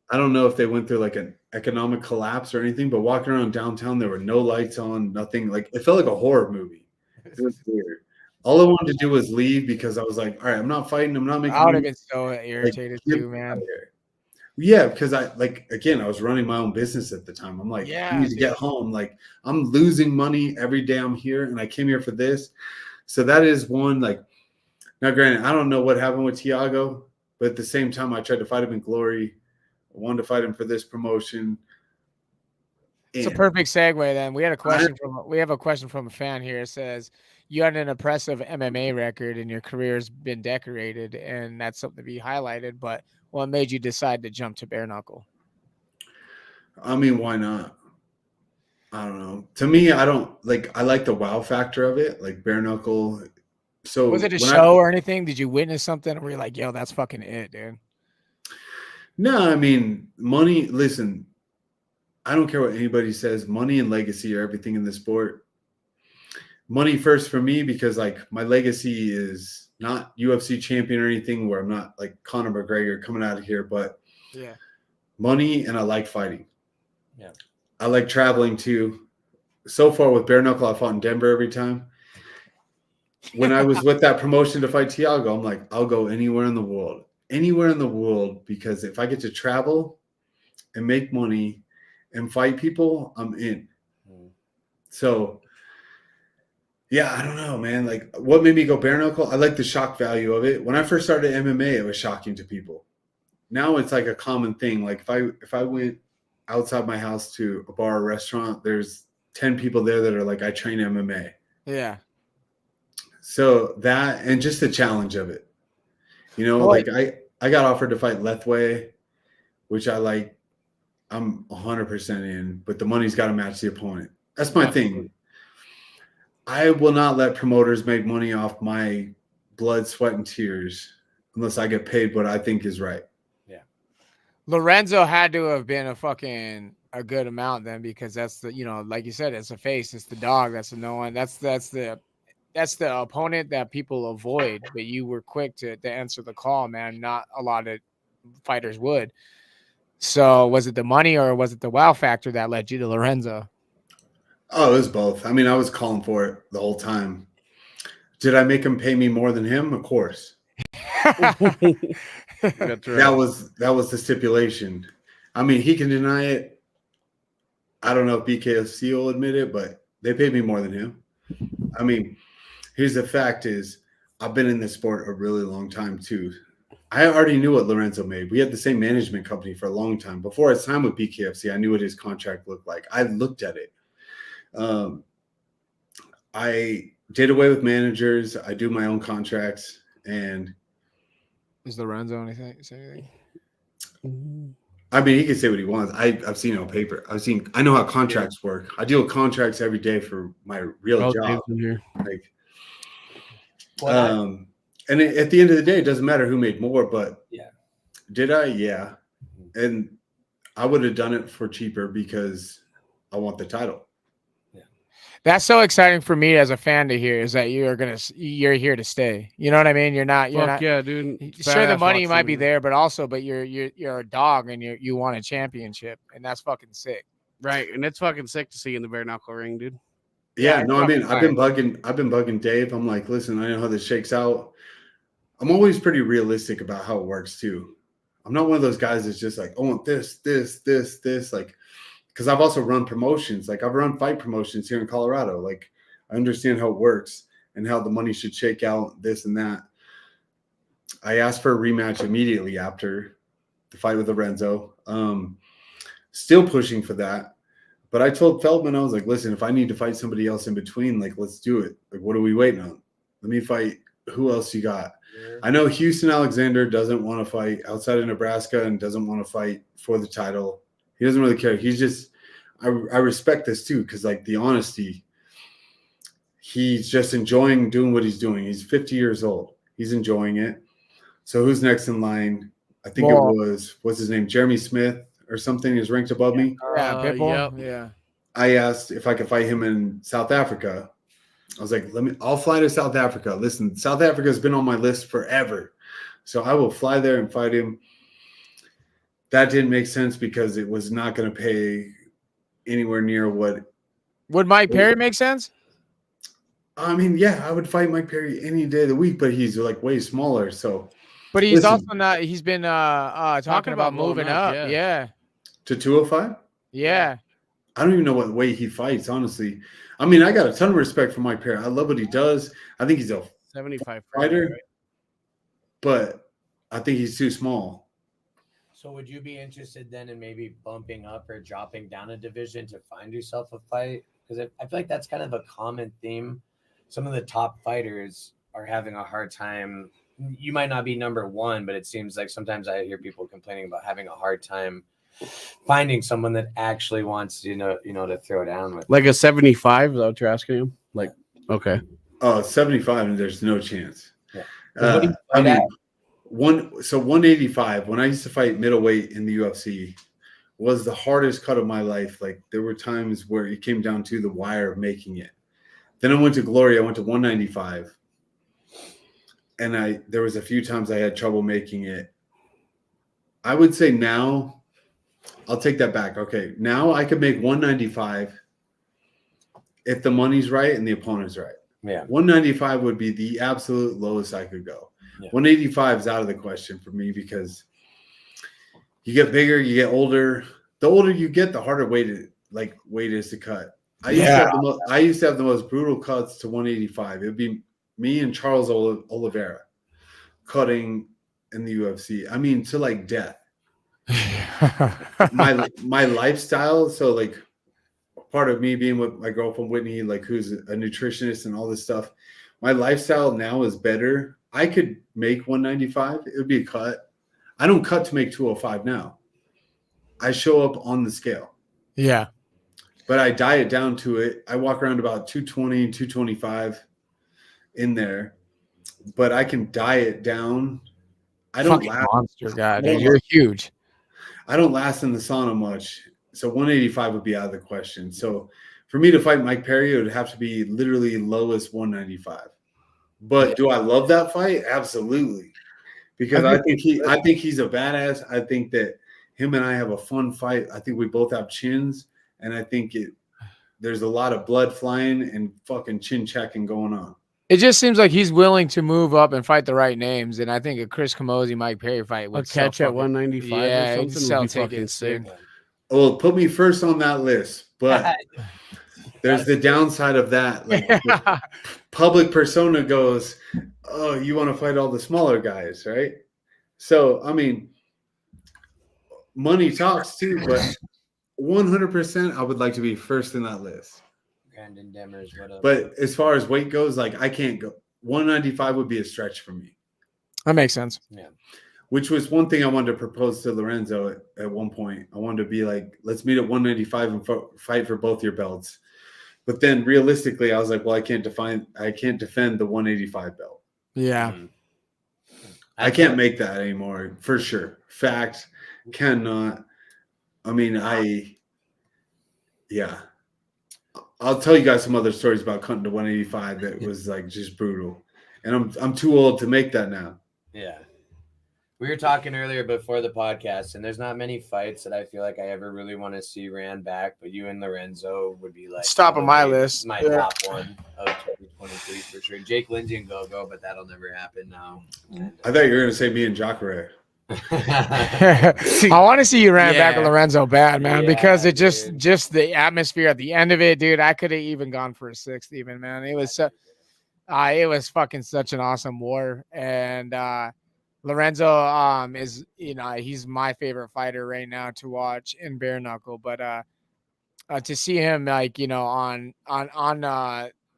I don't know if they went through like an economic collapse or anything, but walking around downtown, there were no lights on, nothing. Like, it felt like a horror movie. It was weird. All I wanted to do was leave because I was like, all right, I'm not fighting. I'm not making. I would have been so irritated too, man. Yeah, because I was running my own business at the time. I'm like, I need to get home. Like, I'm losing money every day I'm here, and I came here for this. So that is one. Like, now, granted, I don't know what happened with Thiago, but at the same time, I tried to fight him in Glory. I wanted to fight him for this promotion. It's a perfect segue. Then we have a question from a fan here. It says, you had an impressive MMA record and your career's been decorated, and that's something to be highlighted. But what made you decide to jump to bare knuckle? I mean, why not? I don't know. To me, I don't like. I like the wow factor of it, like bare knuckle. So Was it a when show or anything? Did you witness something? And were you like, yo, that's fucking it, dude? No, I mean, money. Listen, I don't care what anybody says. Money and legacy are everything in the sport. Money first for me because like my legacy is not UFC champion or anything where I'm not like Conor McGregor coming out of here, but Yeah. money and I like fighting. Yeah. I like traveling too. So far with bare knuckle, I fought in Denver every time. When I was with that promotion to fight Thiago, I'm like, I'll go anywhere in the world, because if I get to travel and make money and fight people, I'm in. So, yeah, I don't know, man. Like, what made me go bare knuckle? I like the shock value of it. When I first started MMA, it was shocking to people. Now it's like a common thing. Like, if I went outside my house to a bar or restaurant, there's 10 people there that are like, I train MMA. Yeah. So that, and just the challenge of it, you know, Well, like I got offered to fight Lethway, which I like. I'm 100% in, but the money's got to match the opponent. That's my thing. I will not let promoters make money off my blood, sweat, and tears unless I get paid what I think is right. Yeah. Lorenzo had to have been a good amount then, because that's the, you know, like you said, it's a face, it's the dog, that's the no one, that's the opponent that people avoid, but you were quick to answer the call, man. Not a lot of fighters would. So was it the money or was it the wow factor that led you to Lorenzo? Oh, it was both. I mean, I was calling for it the whole time. Did I make him pay me more than him? Of course. That's right. That was the stipulation. I mean, he can deny it. I don't know if BKFC will admit it, but they paid me more than him. I mean, here's the fact is I've been in this sport a really long time too. I already knew what Lorenzo made. We had the same management company for a long time. Before his time with BKFC, I knew what his contract looked like. I looked at it. I did away with managers. I do my own contracts. And is Lorenzo say anything? I mean, he can say what he wants. I've seen it on paper. I know how contracts work. I deal with contracts every day for my real job. Like, and at the end of the day, it doesn't matter who made more, but did I? Yeah. And I would have done it for cheaper because I want the title. Yeah. That's so exciting for me as a fan to hear, is that you're here to stay. You know what I mean? You're not, yeah, dude. Sure, the money might be there, but you're a dog and you want a championship, and that's fucking sick. Right. And it's fucking sick to see in the bare knuckle ring, dude. Yeah, no, I mean, I've been bugging Dave. I'm like, listen, I know how this shakes out. I'm always pretty realistic about how it works too. I'm not one of those guys that's just like, I want this, like, because I've also run promotions. Like, I've run fight promotions here in Colorado. Like, I understand how it works and how the money should shake out, this and that. I asked for a rematch immediately after the fight with Lorenzo. Still pushing for that. But I told Feldman, I was like, listen, if I need to fight somebody else in between, like, let's do it. Like, what are we waiting on? Let me fight. Who else you got? I know Houston Alexander doesn't want to fight outside of Nebraska and doesn't want to fight for the title. He doesn't really care. He's just, I respect this too, because like the honesty, he's just enjoying doing what he's doing. He's 50 years old. He's enjoying it. So who's next in line? I think it was, what's his name? Jeremy Smith or something is ranked above me. Yeah, Pitbull. Yeah. I asked if I could fight him in South Africa. I was like, I'll fly to South Africa. Listen, South Africa has been on my list forever. So I will fly there and fight him. That didn't make sense because it was not going to pay anywhere near what. Would Mike Perry make sense? I mean, yeah, I would fight Mike Perry any day of the week, but he's like way smaller. So, but he's also not, he's been talking about moving up. Yeah. To 205? Yeah. I don't even know what weight he fights, honestly. I mean, I got a ton of respect for Mike Perry. I love what he does. I think he's a 75 fighter, right? But I think he's too small. So would you be interested then in maybe bumping up or dropping down a division to find yourself a fight? Because I feel like that's kind of a common theme. Some of the top fighters are having a hard time. You might not be number one, but it seems like sometimes I hear people complaining about having a hard time finding someone that actually wants to throw down with. Like a 75? Is that what you're asking him? Like, okay. Oh, 75, and there's no chance. Yeah. I mean, 185, when I used to fight middleweight in the UFC, was the hardest cut of my life. Like, there were times where it came down to the wire of making it. Then I went to Glory. I went to 195. And there was a few times I had trouble making it. I would say now, I'll take that back. Okay, now I could make 195 if the money's right and the opponent's right. Yeah. 195 would be the absolute lowest I could go. Yeah. 185 is out of the question for me because you get bigger, you get older. The older you get, the harder weight is to cut. I used to have the most brutal cuts to 185. It would be me and Charles Oliveira cutting in the UFC. I mean, to like death. my lifestyle. So like part of me being with my girlfriend Whitney, like who's a nutritionist and all this stuff. My lifestyle now is better. I could make 195. It would be a cut. I don't cut to make 205 now. I show up on the scale. Yeah. But I diet down to it. I walk around about 220, 225 in there. But I can diet down. I don't last. Monster guy, dude. You're huge. I don't last in the sauna much. So 185 would be out of the question. So for me to fight Mike Perry, it would have to be literally lowest 195. But do I love that fight? Absolutely. Because I think he's a badass. I think that him and I have a fun fight. I think we both have chins. And I think there's a lot of blood flying and fucking chin checking going on. It just seems like he's willing to move up and fight the right names. And I think a Chris Camozzi, Mike Perry fight would catch at 195 or something would be fucking sick. Well, put me first on that list. But there's the downside of that. Like, public persona goes, oh, you want to fight all the smaller guys, right? So, I mean, money talks too, but 100% I would like to be first in that list. Brandon Demers, what up? But as far as weight goes, like I can't go. 195 would be a stretch for me. That makes sense. Yeah. Which was one thing I wanted to propose to Lorenzo at one point. I wanted to be like, let's meet at 195 and fight for both your belts. But then realistically, I was like, well, I can't defend the 185 belt. Yeah. I can't make that anymore for sure. Fact, cannot. I mean, I'll tell you guys some other stories about cutting to 185 that was like just brutal. And I'm too old to make that now. Yeah. We were talking earlier before the podcast, and there's not many fights that I feel like I ever really want to see ran back, but you and Lorenzo would be like top of my list. My top one of 2023 for sure. Jake Lindsay and Go-Go, but that'll never happen now. And, I thought you were going to say me and Jacare. I want to see you ran back with Lorenzo bad, man, because it just the atmosphere at the end of it, dude. I could have even gone for a sixth, even, man. It was fucking such an awesome war, and Lorenzo is he's my favorite fighter right now to watch in bare knuckle, but to see him like on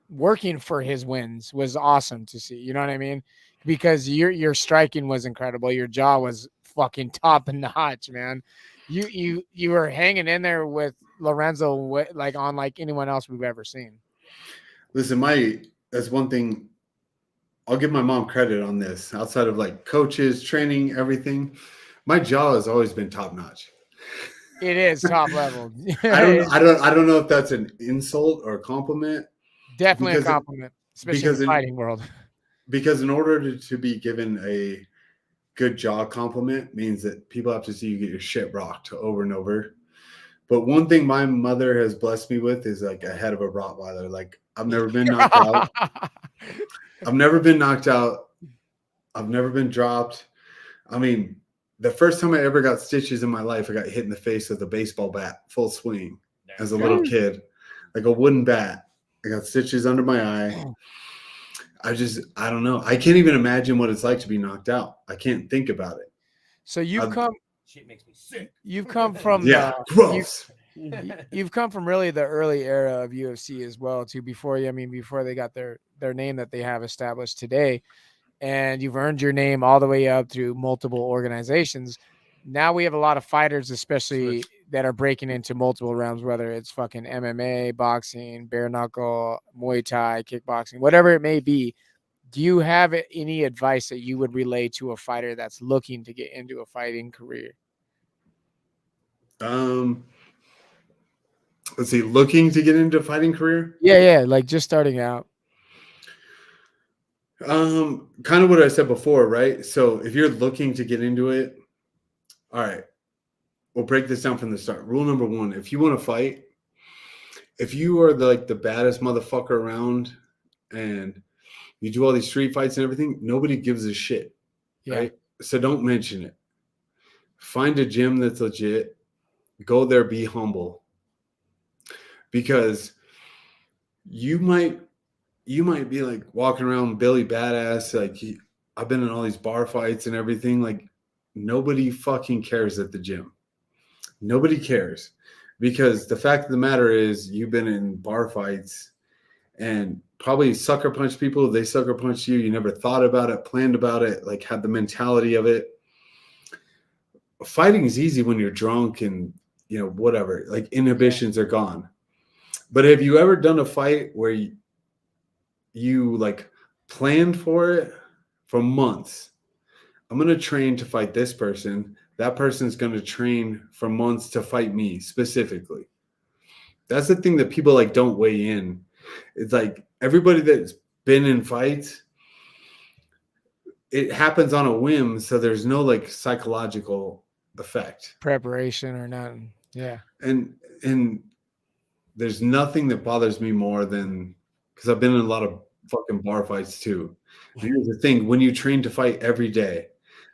working for his wins was awesome to see. You know what I mean? Because your striking was incredible. Your jaw was fucking top notch, man. You were hanging in there with Lorenzo like anyone else we've ever seen. Listen, that's one thing. I'll give my mom credit on this. Outside of like coaches, training, everything, my jaw has always been top notch. It is top level. I don't know if that's an insult or a compliment. Definitely a compliment, especially in the fighting world. Because in order to be given a good jaw compliment means that people have to see you get your shit rocked over and over. But one thing my mother has blessed me with is like a head of a Rottweiler. Like I've never been knocked out. I've never been knocked out. I've never been dropped. I mean, the first time I ever got stitches in my life, I got hit in the face with a baseball bat, full swing, as a little kid, like a wooden bat. I got stitches under my eye. I don't know. I can't even imagine what it's like to be knocked out. I can't think about it. So shit makes me sick. You've come from gross. You've come from really the early era of UFC as well, too. Before they got their name that they have established today, and you've earned your name all the way up through multiple organizations. now we have a lot of fighters, especially that are breaking into multiple realms, whether it's fucking MMA, boxing, bare knuckle, Muay Thai, kickboxing, whatever it may be. Do you have any advice that you would relay to a fighter that's looking to get into a fighting career? Let's see, looking to get into a fighting career? Yeah, like just starting out. Kind of what I said before, right? So if you're looking to get into it, all right, we'll break this down from the start. Rule number one, if you want to fight, if you are the baddest motherfucker around and you do all these street fights and everything, nobody gives a shit, right? So don't mention it. Find a gym that's legit. Go there, be humble. Because you might be like walking around Billy Badass, like I've been in all these bar fights and everything. Like nobody fucking cares at the gym. Nobody cares because the fact of the matter is you've been in bar fights and probably sucker punch people. They sucker punch you. You never thought about it, planned about it, like had the mentality of it. Fighting is easy when you're drunk and whatever, like inhibitions are gone. But have you ever done a fight where you like planned for it for months? I'm going to train to fight this person. That person's going to train for months to fight me specifically. That's the thing that people like don't weigh in. It's like everybody that's been in fights, it happens on a whim. So there's no like psychological effect. Preparation or nothing. Yeah. And there's nothing that bothers me more than, because I've been in a lot of fucking bar fights too. And here's the thing, when you train to fight every day,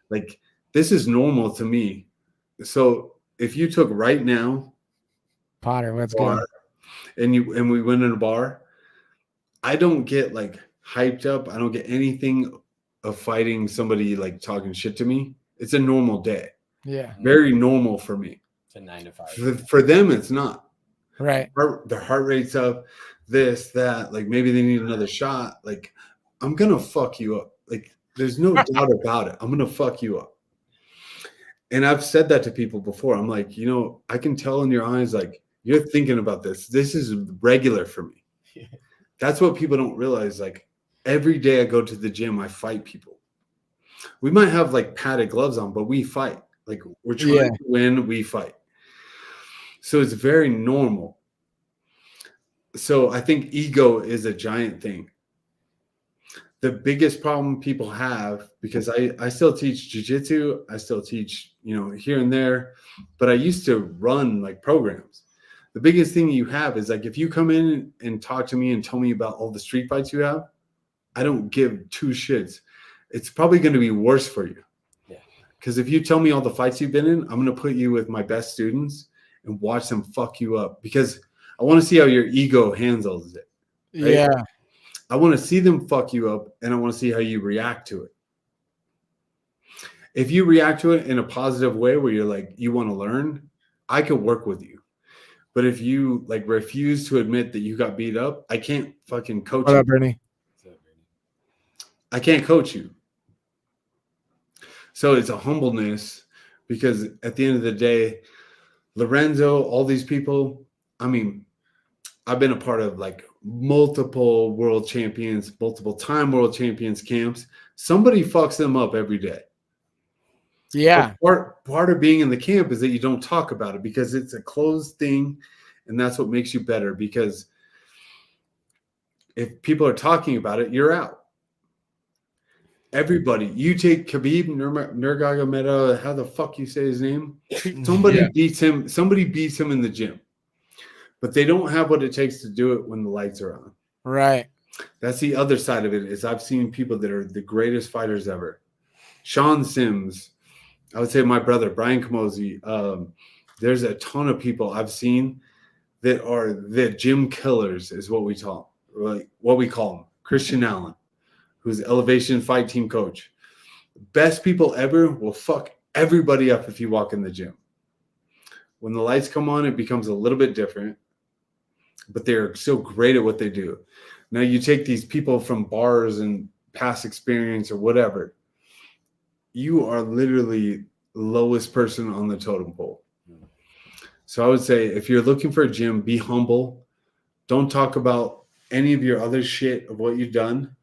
like this is normal to me. So if you took right now, Potter, let's go. And we went in a bar, I don't get like hyped up. I don't get anything of fighting somebody like talking shit to me. It's a normal day. Yeah. Very normal for me. It's a 9 to 5. For them, it's not. Right. Their heart rate's up, this, that, like maybe they need another shot. Like, I'm going to fuck you up. Like, there's no doubt about it. I'm going to fuck you up. And I've said that to people before. I'm like, I can tell in your eyes, like, you're thinking about this. This is regular for me. Yeah. That's what people don't realize. Like, every day I go to the gym, I fight people. We might have like padded gloves on, but we fight. Like, we're trying to win, we fight. So it's very normal. So I think ego is a giant thing. The biggest problem people have, because I still teach jiu-jitsu, I still teach, here and there, but I used to run like programs. The biggest thing you have is like, if you come in and talk to me and tell me about all the street fights you have, I don't give two shits. It's probably going to be worse for you. Because if you tell me all the fights you've been in, I'm going to put you with my best students and watch them fuck you up, because I want to see how your ego handles it. Right? Yeah. I want to see them fuck you up, and I want to see how you react to it. If you react to it in a positive way where you're like, you want to learn, I could work with you. But if you like refuse to admit that you got beat up, I can't fucking coach you. What up, Bernie? I can't coach you. So it's a humbleness, because at the end of the day, Lorenzo, all these people, I mean, I've been a part of like multiple world champions, multiple time world champions camps. Somebody fucks them up every day. Yeah. Part of being in the camp is that you don't talk about it, because it's a closed thing, and that's what makes you better. Because if people are talking about it, you're out. Everybody, you take Khabib Nurmagomedov, how the fuck you say his name? Somebody beats him. Somebody beats him in the gym, but they don't have what it takes to do it when the lights are on. Right. That's the other side of it. Is I've seen people that are the greatest fighters ever. Sean Sims, I would say my brother Brian Camozzi. There's a ton of people I've seen that are the gym killers, is what we call them. Christian Allen, who's Elevation Fight Team coach. Best people ever will fuck everybody up if you walk in the gym. When the lights come on, it becomes a little bit different, but they're so great at what they do. Now you take these people from bars and past experience or whatever, you are literally lowest person on the totem pole. So I would say if you're looking for a gym, be humble. Don't talk about any of your other shit of what you've done.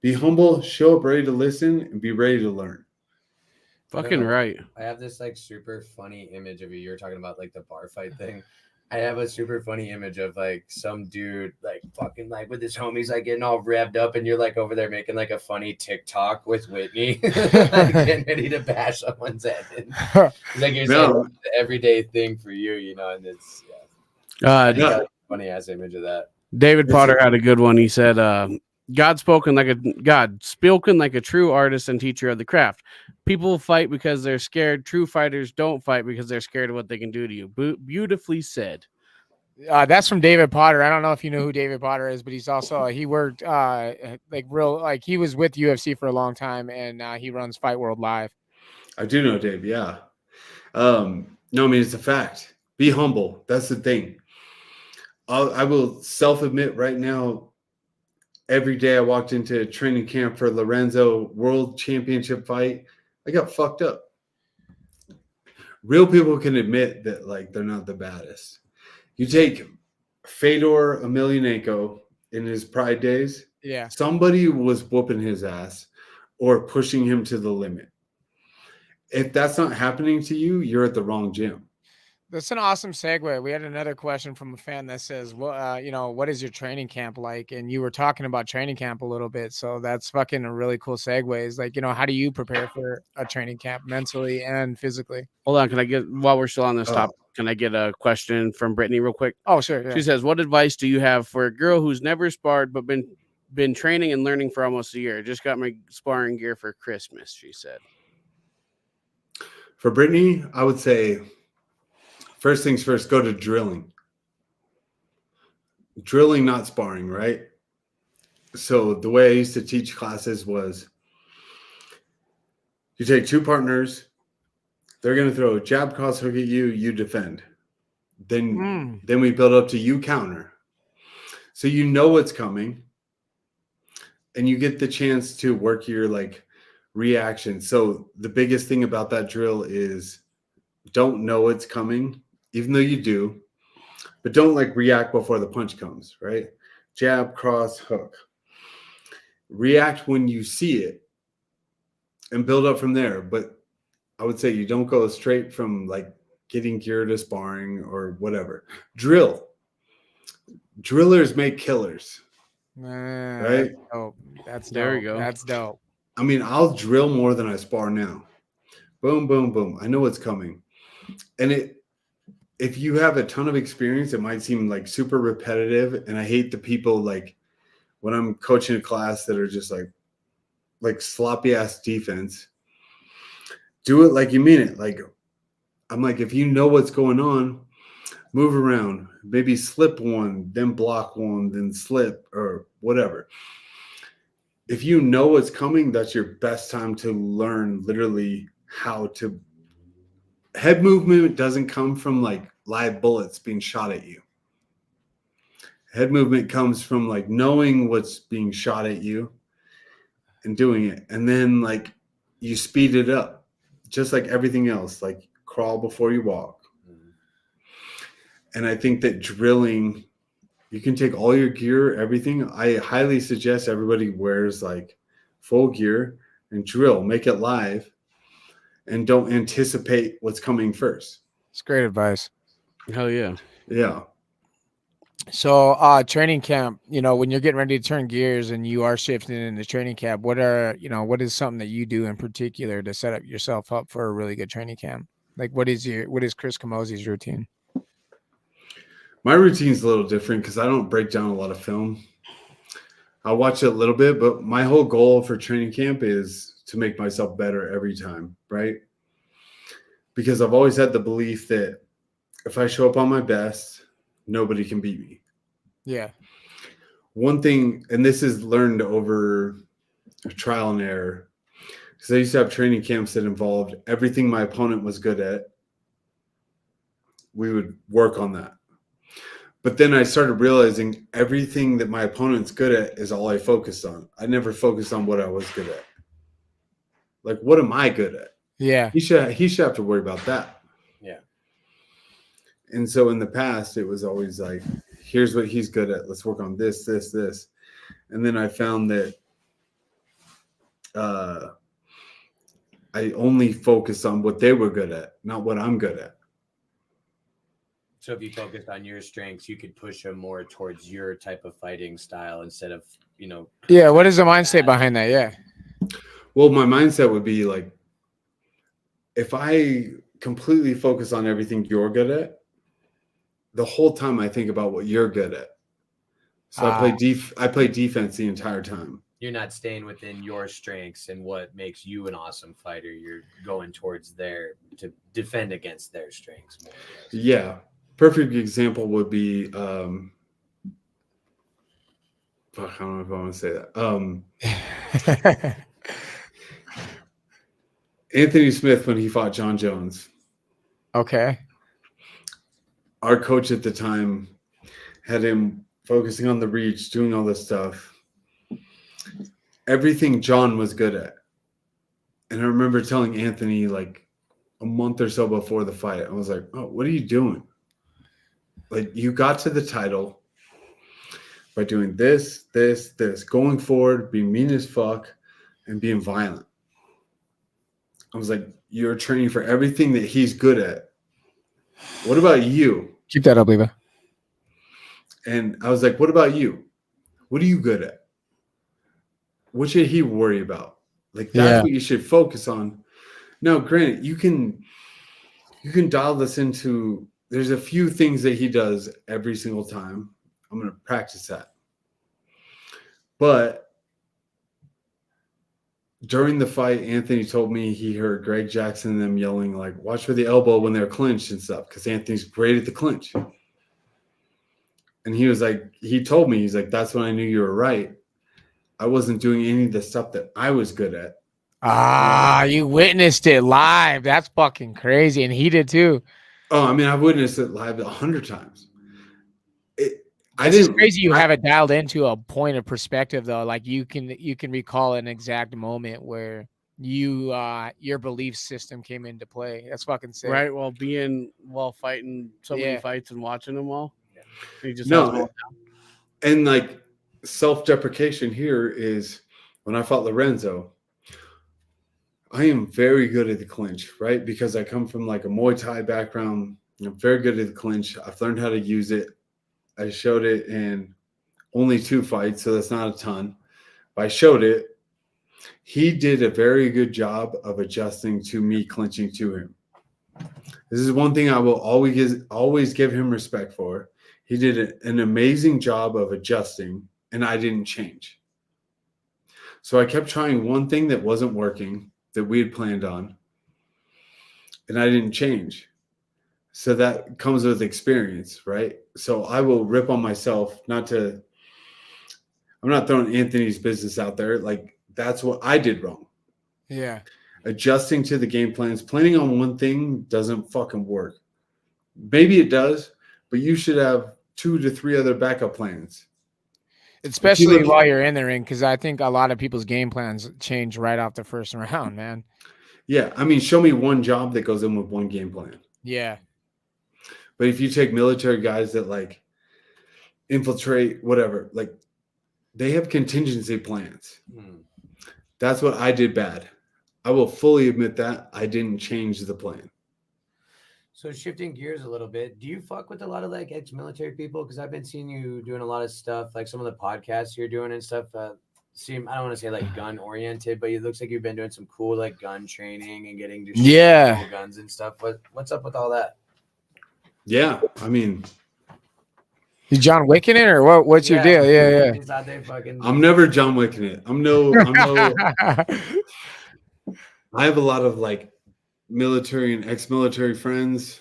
Be humble, show up ready to listen, and be ready to learn. Fucking right. I have this like super funny image of you. You're talking about like the bar fight thing. I have a super funny image of like some dude like fucking like with his homies like getting all revved up, and you're like over there making like a funny TikTok with Whitney, like getting ready to bash someone's head. It's like you're saying it's the everyday thing for you, you know, and it's funny ass image of that. David Potter had a good one. He said, God spoken like a true artist and teacher of the craft. People fight because they're scared. True fighters don't fight because they're scared of what they can do to you. Beautifully said. That's from David Potter. I don't know if you know who David Potter is, but he's also he worked he was with UFC for a long time, and he runs Fight World Live. I do know Dave. Yeah. No, I mean it's a fact. Be humble. That's the thing. I will self-admit right now. Every day I walked into a training camp for Lorenzo World Championship fight, I got fucked up. Real people can admit that like they're not the baddest. You take Fedor Emelianenko in his pride days. Yeah. Somebody was whooping his ass or pushing him to the limit. If that's not happening to you, you're at the wrong gym. That's an awesome segue. We had another question from a fan that says, well, what is your training camp like? And you were talking about training camp a little bit. So that's fucking a really cool segue. Is like, how do you prepare for a training camp mentally and physically? Hold on. While we're still on this topic, can I get a question from Brittany real quick? Oh, sure. Yeah. She says, what advice do you have for a girl who's never sparred, but been training and learning for almost a year? Just got my sparring gear for Christmas, she said. For Brittany, I would say, first things first, go to drilling. Drilling, not sparring, right? So the way I used to teach classes was you take two partners, they're going to throw a jab cross hook at you, you defend. Then we build up to you counter. So you know what's coming, and you get the chance to work your like reaction. So the biggest thing about that drill is don't know it's coming. Even though you do, but don't like react before the punch comes, right? Jab, cross, hook. React when you see it and build up from there. But I would say you don't go straight from like getting gear to sparring or whatever. Drill. Drillers make killers. Right? That's dope. There you go. That's dope. I mean, I'll drill more than I spar now. Boom, boom, boom. I know what's coming. And if you have a ton of experience, it might seem like super repetitive. And I hate the people like when I'm coaching a class that are just like sloppy ass defense. Do it like you mean it. Like I'm like, if you know what's going on, move around, maybe slip one, then block one, then slip or whatever. If you know what's coming, that's your best time to learn literally how to. Head movement doesn't come from like live bullets being shot at you. Head movement comes from like knowing what's being shot at you and doing it. And then like you speed it up just like everything else, like crawl before you walk. And I think that drilling, you can take all your gear, everything. I highly suggest everybody wears like full gear and drill, make it live. And don't anticipate what's coming first. It's great advice. Hell yeah. Yeah. So training camp, when you're getting ready to turn gears and you are shifting into training camp, what is something that you do in particular to set up yourself up for a really good training camp? Like what is Chris Camozzi's routine? My routine's a little different because I don't break down a lot of film. I watch it a little bit, but my whole goal for training camp is to make myself better every time, right? Because I've always had the belief that if I show up on my best, nobody can beat me. Yeah. One thing, and this is learned over trial and error, because I used to have training camps that involved everything my opponent was good at. We would work on that. But then I started realizing everything that my opponent's good at is all I focused on. I never focused on what I was good at. Like, what am I good at? Yeah. He should have to worry about that. Yeah. And so in the past, it was always like, here's what he's good at. Let's work on this. And then I found that I only focused on what they were good at, not what I'm good at. So if you focused on your strengths, you could push them more towards your type of fighting style instead of, Yeah. What is the mindset behind that? Yeah. Well, my mindset would be like, if I completely focus on everything you're good at, the whole time I think about what you're good at. So I play defense the entire time. You're not staying within your strengths and what makes you an awesome fighter. You're going towards to defend against their strengths more. Yeah. Perfect example would be fuck, I don't know if I want to say that. Anthony Smith, when he fought John Jones. Okay. Our coach at the time had him focusing on the reach, doing all this stuff. Everything John was good at. And I remember telling Anthony like a month or so before the fight, I was like, oh, what are you doing? Like, you got to the title by doing this, going forward, being mean as fuck, and being violent. I was like, you're training for everything that he's good at. What about you? Keep that up, Levi. And I was like, what about you? What are you good at? What should he worry about? Like, that's what you should focus on. Now, granted, you can dial this into, there's a few things that he does every single time. I'm going to practice that. But during the fight, Anthony told me he heard Greg Jackson and them yelling, like, watch for the elbow when they're clinched and stuff, because Anthony's great at the clinch. And he was like, he told me, he's like, that's when I knew you were right. I wasn't doing any of the stuff that I was good at. You witnessed it live. That's fucking crazy. And he did too. Oh, I mean, I've witnessed it live 100 times. It's crazy you have it dialed into a point of perspective though. Like you can recall an exact moment where your belief system came into play. That's fucking sick. Right. While fighting so many fights and watching them all. He just and like self-deprecation here is when I fought Lorenzo, I am very good at the clinch, right? Because I come from like a Muay Thai background. I'm very good at the clinch. I've learned how to use it. I showed it in only 2 fights, so that's not a ton. But I showed it. He did a very good job of adjusting to me clinching to him. This is one thing I will always give him respect for. He did an amazing job of adjusting, and I didn't change. So I kept trying one thing that wasn't working that we had planned on, and I didn't change. So that comes with experience, right? So I will rip on myself, I'm not throwing Anthony's business out there. Like, that's what I did wrong. Yeah. Adjusting to the game plans, planning on one thing doesn't fucking work. Maybe it does, but you should have 2 to 3 other backup plans. Especially while you're in the ring, because I think a lot of people's game plans change right off the first round, man. Yeah. I mean, show me one job that goes in with one game plan. Yeah. But if you take military guys that like infiltrate, whatever, like they have contingency plans. That's what I did bad. I will fully admit that I didn't change the plan. So shifting gears a little bit, do you fuck with a lot of like ex-military people? Because I've been seeing you doing a lot of stuff, like some of the podcasts you're doing and stuff. I don't want to say like gun oriented, but it looks like you've been doing some cool like gun training and getting to shoot cool guns and stuff. What's up with all that? Yeah, I mean, you John Wicking it or what? What's your deal? Yeah. He's out there fucking. I'm never John Wicking it. I'm no. I have a lot of like military and ex-military friends.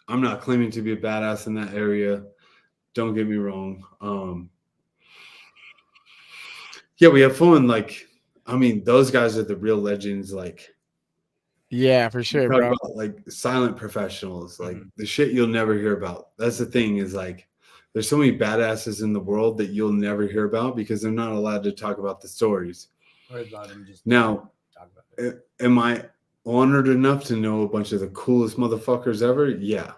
I'm not claiming to be a badass in that area. Don't get me wrong. Yeah, we have fun. Like, I mean, those guys are the real legends. Like. Yeah, for sure, bro. About, like silent professionals, like the shit you'll never hear about. That's the thing is like there's so many badasses in the world that you'll never hear about because they're not allowed to talk about the stories. Or let them just now, talk about it. honored enough to know a bunch of the coolest motherfuckers ever, yeah.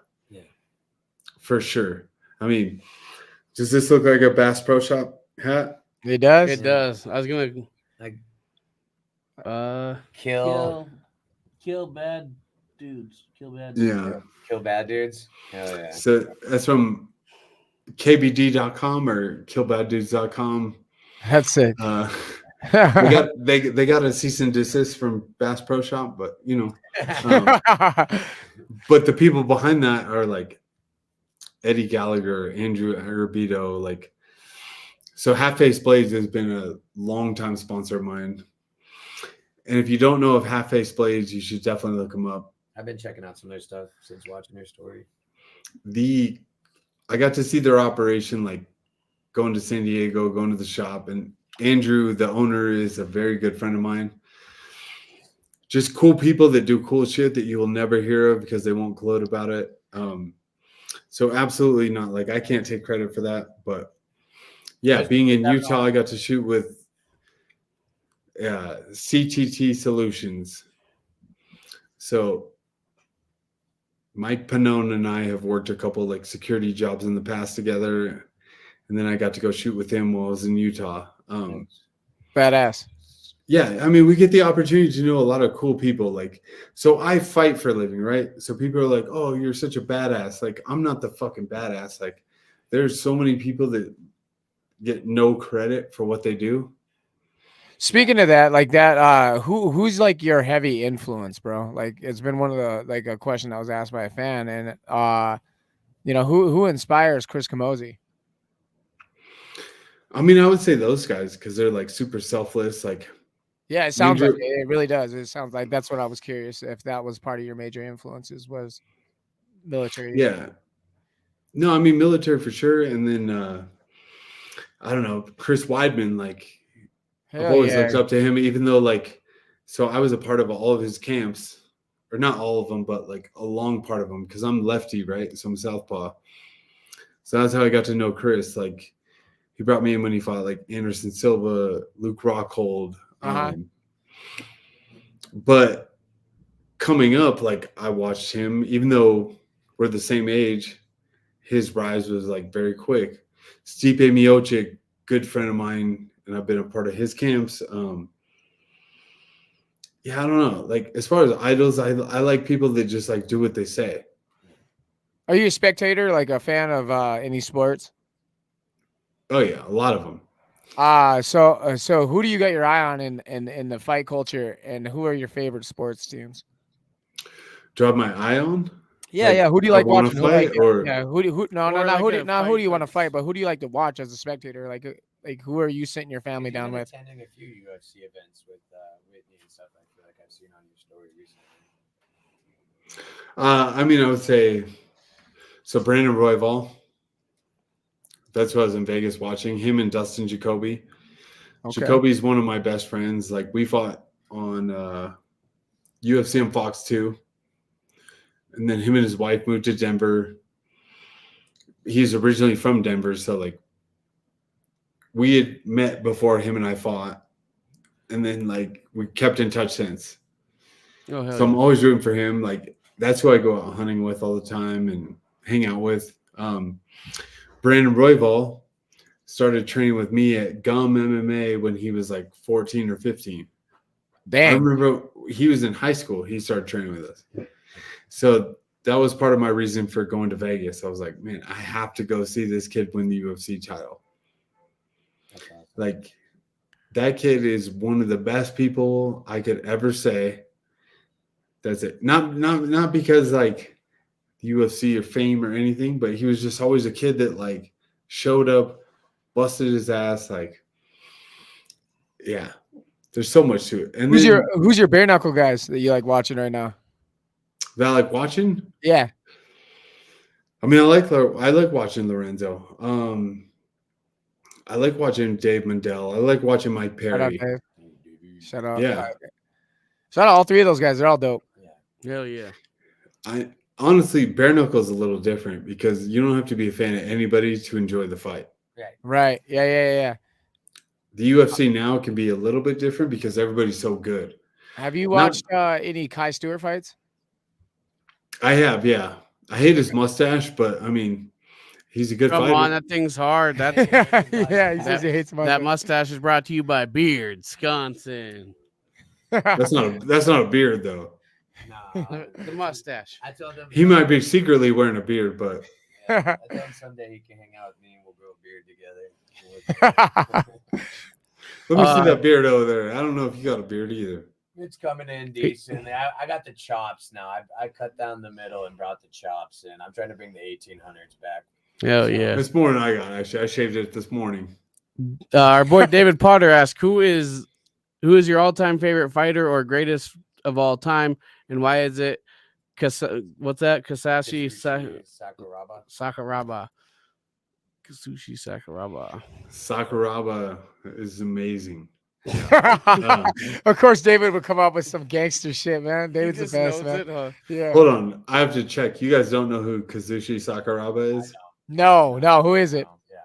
For sure. I mean, does this look like a Bass Pro Shop hat? It does. It does. I was gonna Like kill bad dudes. Kill bad dudes. Yeah. kill bad dudes. Hell yeah. So that's from kbd.com or killbaddudes.com. That's it. They got a cease and desist from Bass Pro Shop, but you know, but the people behind that are like Eddie Gallagher, Andrew Arabito, like. So Half Face Blades has been a long time sponsor of mine, and if you don't know of Half Face Blades, you should definitely look them up. I've been checking out some of their stuff since watching their story. I got to see their operation, like going to San Diego, going to the shop, and Andrew, the owner, is a very good friend of mine. Just cool people that do cool shit that you will never hear of because they won't gloat about it. So absolutely not. Like, I can't take credit for that, but yeah, being in Utah, I got to shoot with CTT Solutions. So Mike Pannone and I have worked a couple like security jobs in the past together, and then I got to go shoot with him while I was in Utah. Badass. Yeah, I mean, we get the opportunity to know a lot of cool people. Like, so I fight for a living, right? So people are like, "Oh, you're such a badass." Like, I'm not the fucking badass. Like, there's so many people that get no credit for what they do. Speaking of that, like that, who's like your heavy influence, bro? Like, it's been one of the, like, a question that was asked by a fan, and you know, who inspires Chris Camozzi? I mean, I would say those guys because they're like super selfless. Like, Yeah, it sounds like it really does. It sounds like that's what I was curious if that was part of your major influences was military. Yeah. No, I mean military for sure, and then I don't know, Chris Weidman. Like, I've always looked up to him, even though like, so I was a part of all of his camps, or not all of them, but like a long part of them because I'm lefty, right? So I'm southpaw. So that's how I got to know Chris. Like, he brought me in when he fought like Anderson Silva, Luke Rockhold. But coming up, like, I watched him, even though we're the same age, his rise was like very quick. Stipe Miocic, good friend of mine, and I've been a part of his camps. Yeah, I don't know. Like, as far as idols, I like people that just like do what they say. Are you a spectator, like a fan of any sports? Oh yeah, a lot of them. So who do you got your eye on in the fight culture, and who are your favorite sports teams? Do I have my eye on? Yeah, like, yeah. Who do you like watching? Who do you want to fight, but who do you like to watch as a spectator? Like who are you sitting your family down with? Attending a few UFC events with Whitney and stuff. I feel like I've seen on your story recently. I mean, I would say so. Brandon Royval. That's what I was in Vegas watching him and Dustin Jacoby. Okay. Jacoby's one of my best friends. Like, we fought on UFC on Fox 2. And then him and his wife moved to Denver. He's originally from Denver. So, like, we had met before him and I fought. And then, like, we kept in touch since. So I'm always rooting for him. Like, that's who I go out hunting with all the time and hang out with. Brandon Royval started training with me at Gum MMA when he was like 14 or 15. Dang. I remember he was in high school. He started training with us. So that was part of my reason for going to Vegas. I was like, man, I have to go see this kid win the UFC title. Awesome. Like, that kid is one of the best people I could ever say. That's it. Not because like UFC or fame or anything, but he was just always a kid that like showed up, busted his ass. Like, yeah, there's so much to it. And who's your bare knuckle guys that you like watching right now? That I like watching? Yeah. I mean, I like watching Lorenzo. I like watching Dave Mandel. I like watching Mike Perry. Shout out. Yeah. Shout out all three of those guys. They're all dope. Yeah. Hell yeah. Honestly, bare knuckle is a little different because you don't have to be a fan of anybody to enjoy the fight. Right. Yeah. The UFC now can be a little bit different because everybody's so good. Have you Not- watched any Kai Stewart fights? I have, yeah. I hate his mustache, but I mean, he's a good Come fighter. on, that thing's hard. That Yeah, he says he hates that mustache. mustache is brought to you by Beard, Wisconsin. That's not a beard though. Nah, The mustache. I told him He might be secretly wearing a beard, but I told him someday he can hang out with me and we'll grow a beard together. let me see that beard over there. I don't know if you got a beard either. It's coming in decently. I got the chops now. I cut down the middle and brought the chops in. I'm trying to bring the 1800s back. Oh yeah. This morning I got actually. I shaved it this morning. Our boy David Potter asked, "Who is your all-time favorite fighter or greatest of all time, and why is it?" What's that? Kasashi Sakuraba. Sakuraba. Kazushi Sakuraba. Sakuraba is amazing. Of course, David would come up with some gangster shit, man. David's the best, man. Yeah. Hold on, I have to check. You guys don't know who Kazushi Sakuraba is? No, who is it? Yeah.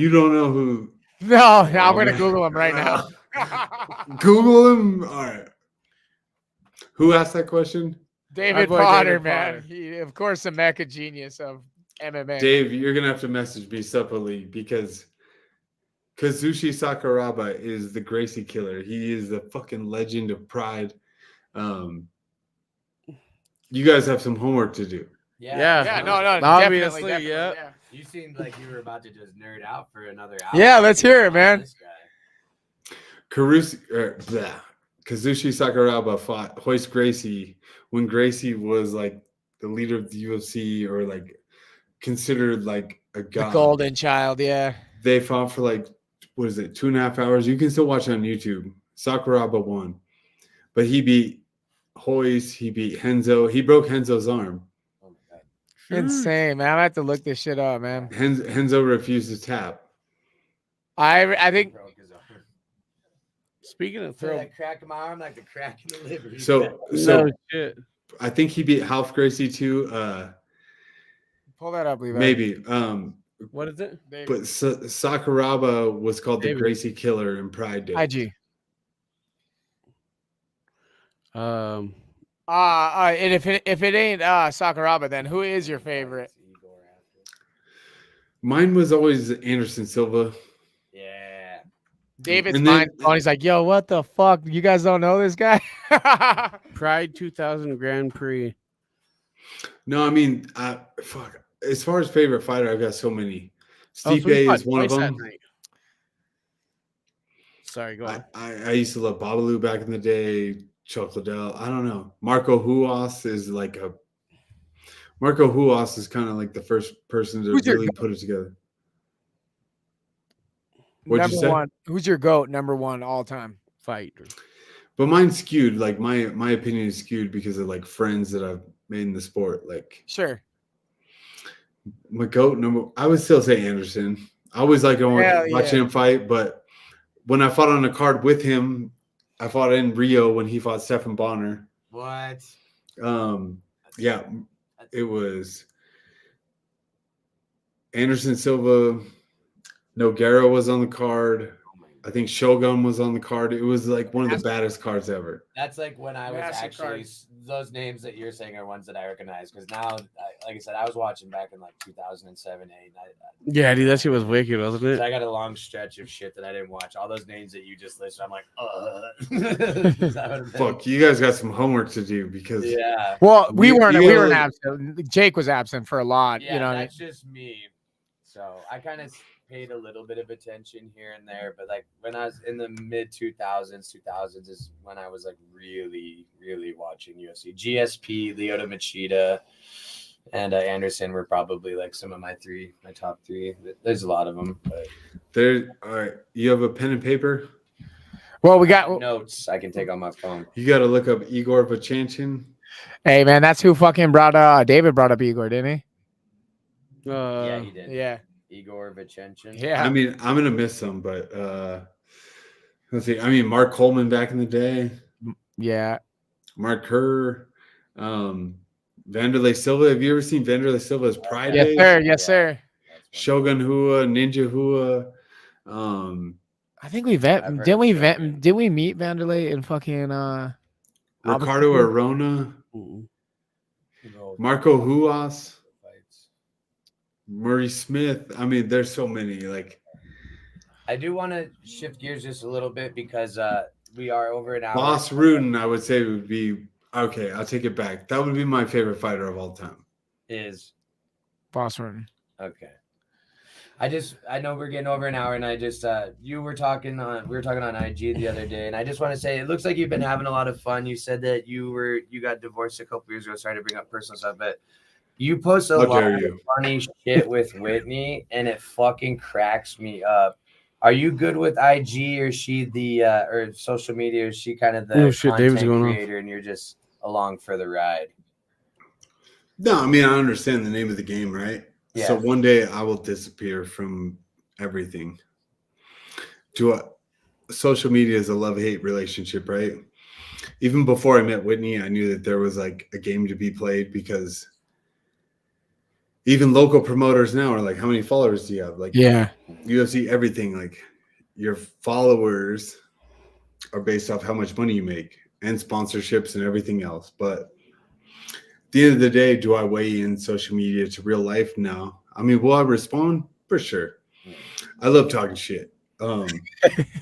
You don't know who? No, I'm gonna man. Google him right now. Google him. All right. Who asked that question? David boy Potter, David man. Potter. He, of course, a mecha genius of MMA. Dave, you're gonna have to message me separately because Kazushi Sakuraba is the Gracie killer. He is the fucking legend of Pride. You guys have some homework to do. Yeah. Yeah, no, Obviously, definitely, yeah. yeah. You seemed like you were about to just nerd out for another hour. Yeah, let's hear it, man. This guy. Kazushi Sakuraba fought Royce Gracie when Gracie was like the leader of the UFC or like considered like a The god. golden child, yeah. They fought for like, what is it, 2.5 hours? You can still watch it on YouTube. Sakuraba won. But he beat Royce, he beat Henzo. He broke Henzo's arm. Oh my God. Insane, man. I have to look this shit up, man. Henzo refused to tap. I think Broke his arm. Speaking of So throw, that crack in my arm like the crack in the liver. So no shit. I think he beat Half Gracie too. pull that up, Levi. Maybe. What is it? But Sakuraba was called the David. Gracie Killer in Pride Day. IG. Um, And if it ain't Sakuraba, then who is your favorite? Mine was always Anderson Silva. Yeah. David's And then- mind blown. He's like, yo, what the fuck? You guys don't know this guy? Pride 2000 Grand Prix. No, I mean, fuck. As far as favorite fighter, I've got so many. Oh, Stipe so we fought is one of twice that them. night. Sorry, go on. I used to love Babalu back in the day. Chuck Liddell. I don't know. Marco Huas is like Marco Huas is kind of like the first person to Who's your really put it together. What'd you number say? one. Who's your GOAT number one all time? Fighter. But mine's skewed. Like my opinion is skewed because of like friends that I've made in the sport. Like Sure. my GOAT number, I would still say Anderson. I always like watching him fight, but when I fought on a card with him, I fought in Rio when he fought Stephan Bonner. What? Yeah, it was Anderson Silva. Nogueira was on the card. I think Shogun was on the card. It was like one of the baddest cards ever. That's like when I was Massive actually card. those names that you're saying are ones that I recognize because now, like I said, I was watching back in like 2007, 8. Yeah, dude, that shit was wicked, wasn't So it? I got a long stretch of shit that I didn't watch. All those names that you just listed, I'm like, That would've been- Fuck, you guys got some homework to do because Yeah. Well, we You- weren't you we gotta weren't look- absent. Jake was absent for a lot. Yeah, you know, that's just me. So I kind of paid a little bit of attention here and there, but like when I was in the mid 2000s is when I was like really, really watching UFC. GSP, Lyoto Machida, and Anderson were probably like some of my top three. There's a lot of them. But there. All right, you have a pen and paper. well, we got. notes I can take on my phone. You got to look up Igor Vachanchin. Hey, man, that's who fucking David brought up Igor, didn't Yeah, he did. he? Yeah. Igor Vachenchin. Yeah. I mean, I'm gonna miss some, but let's see. I mean, Mark Coleman back in the day, Yeah. Mark Kerr, Vanderlei Silva. Have you ever seen Vanderlei Silva's Pride Yes, Days? sir. Yes, sir. That's funny. Shogun Hua, Ninja Hua. I think we didn't we meet Vanderlei in fucking Ricardo Arona, Marco Huas, Murray Smith. I mean, there's so many. Like, I do want to shift gears just a little bit because we are over an hour. Boss Rudin, I would say would be okay. I'll take it back. That would be my favorite fighter of all time. Is Boss Rudin. Okay. I know we're getting over an hour, and I just we were talking on IG the other day, and I just want to say it looks like you've been having a lot of fun. You said that you got divorced a couple years ago. Sorry to bring up personal stuff, but you post a lot of funny shit with Whitney, and it fucking cracks me up. Are you good with IG, or is she the or social media? Or is she kind of the content creator, and you're just along for the ride? No, I mean, I understand the name of the game, right? Yeah. So one day I will disappear from everything. Social media is a love-hate relationship, right? Even before I met Whitney, I knew that there was like a game to be played, because even local promoters now are like, how many followers do you have? Like, yeah, UFC, everything, like your followers are based off how much money you make and sponsorships and everything else. But at the end of the day, do I weigh in social media to real life? No. I mean, will I respond? For sure. I love talking shit.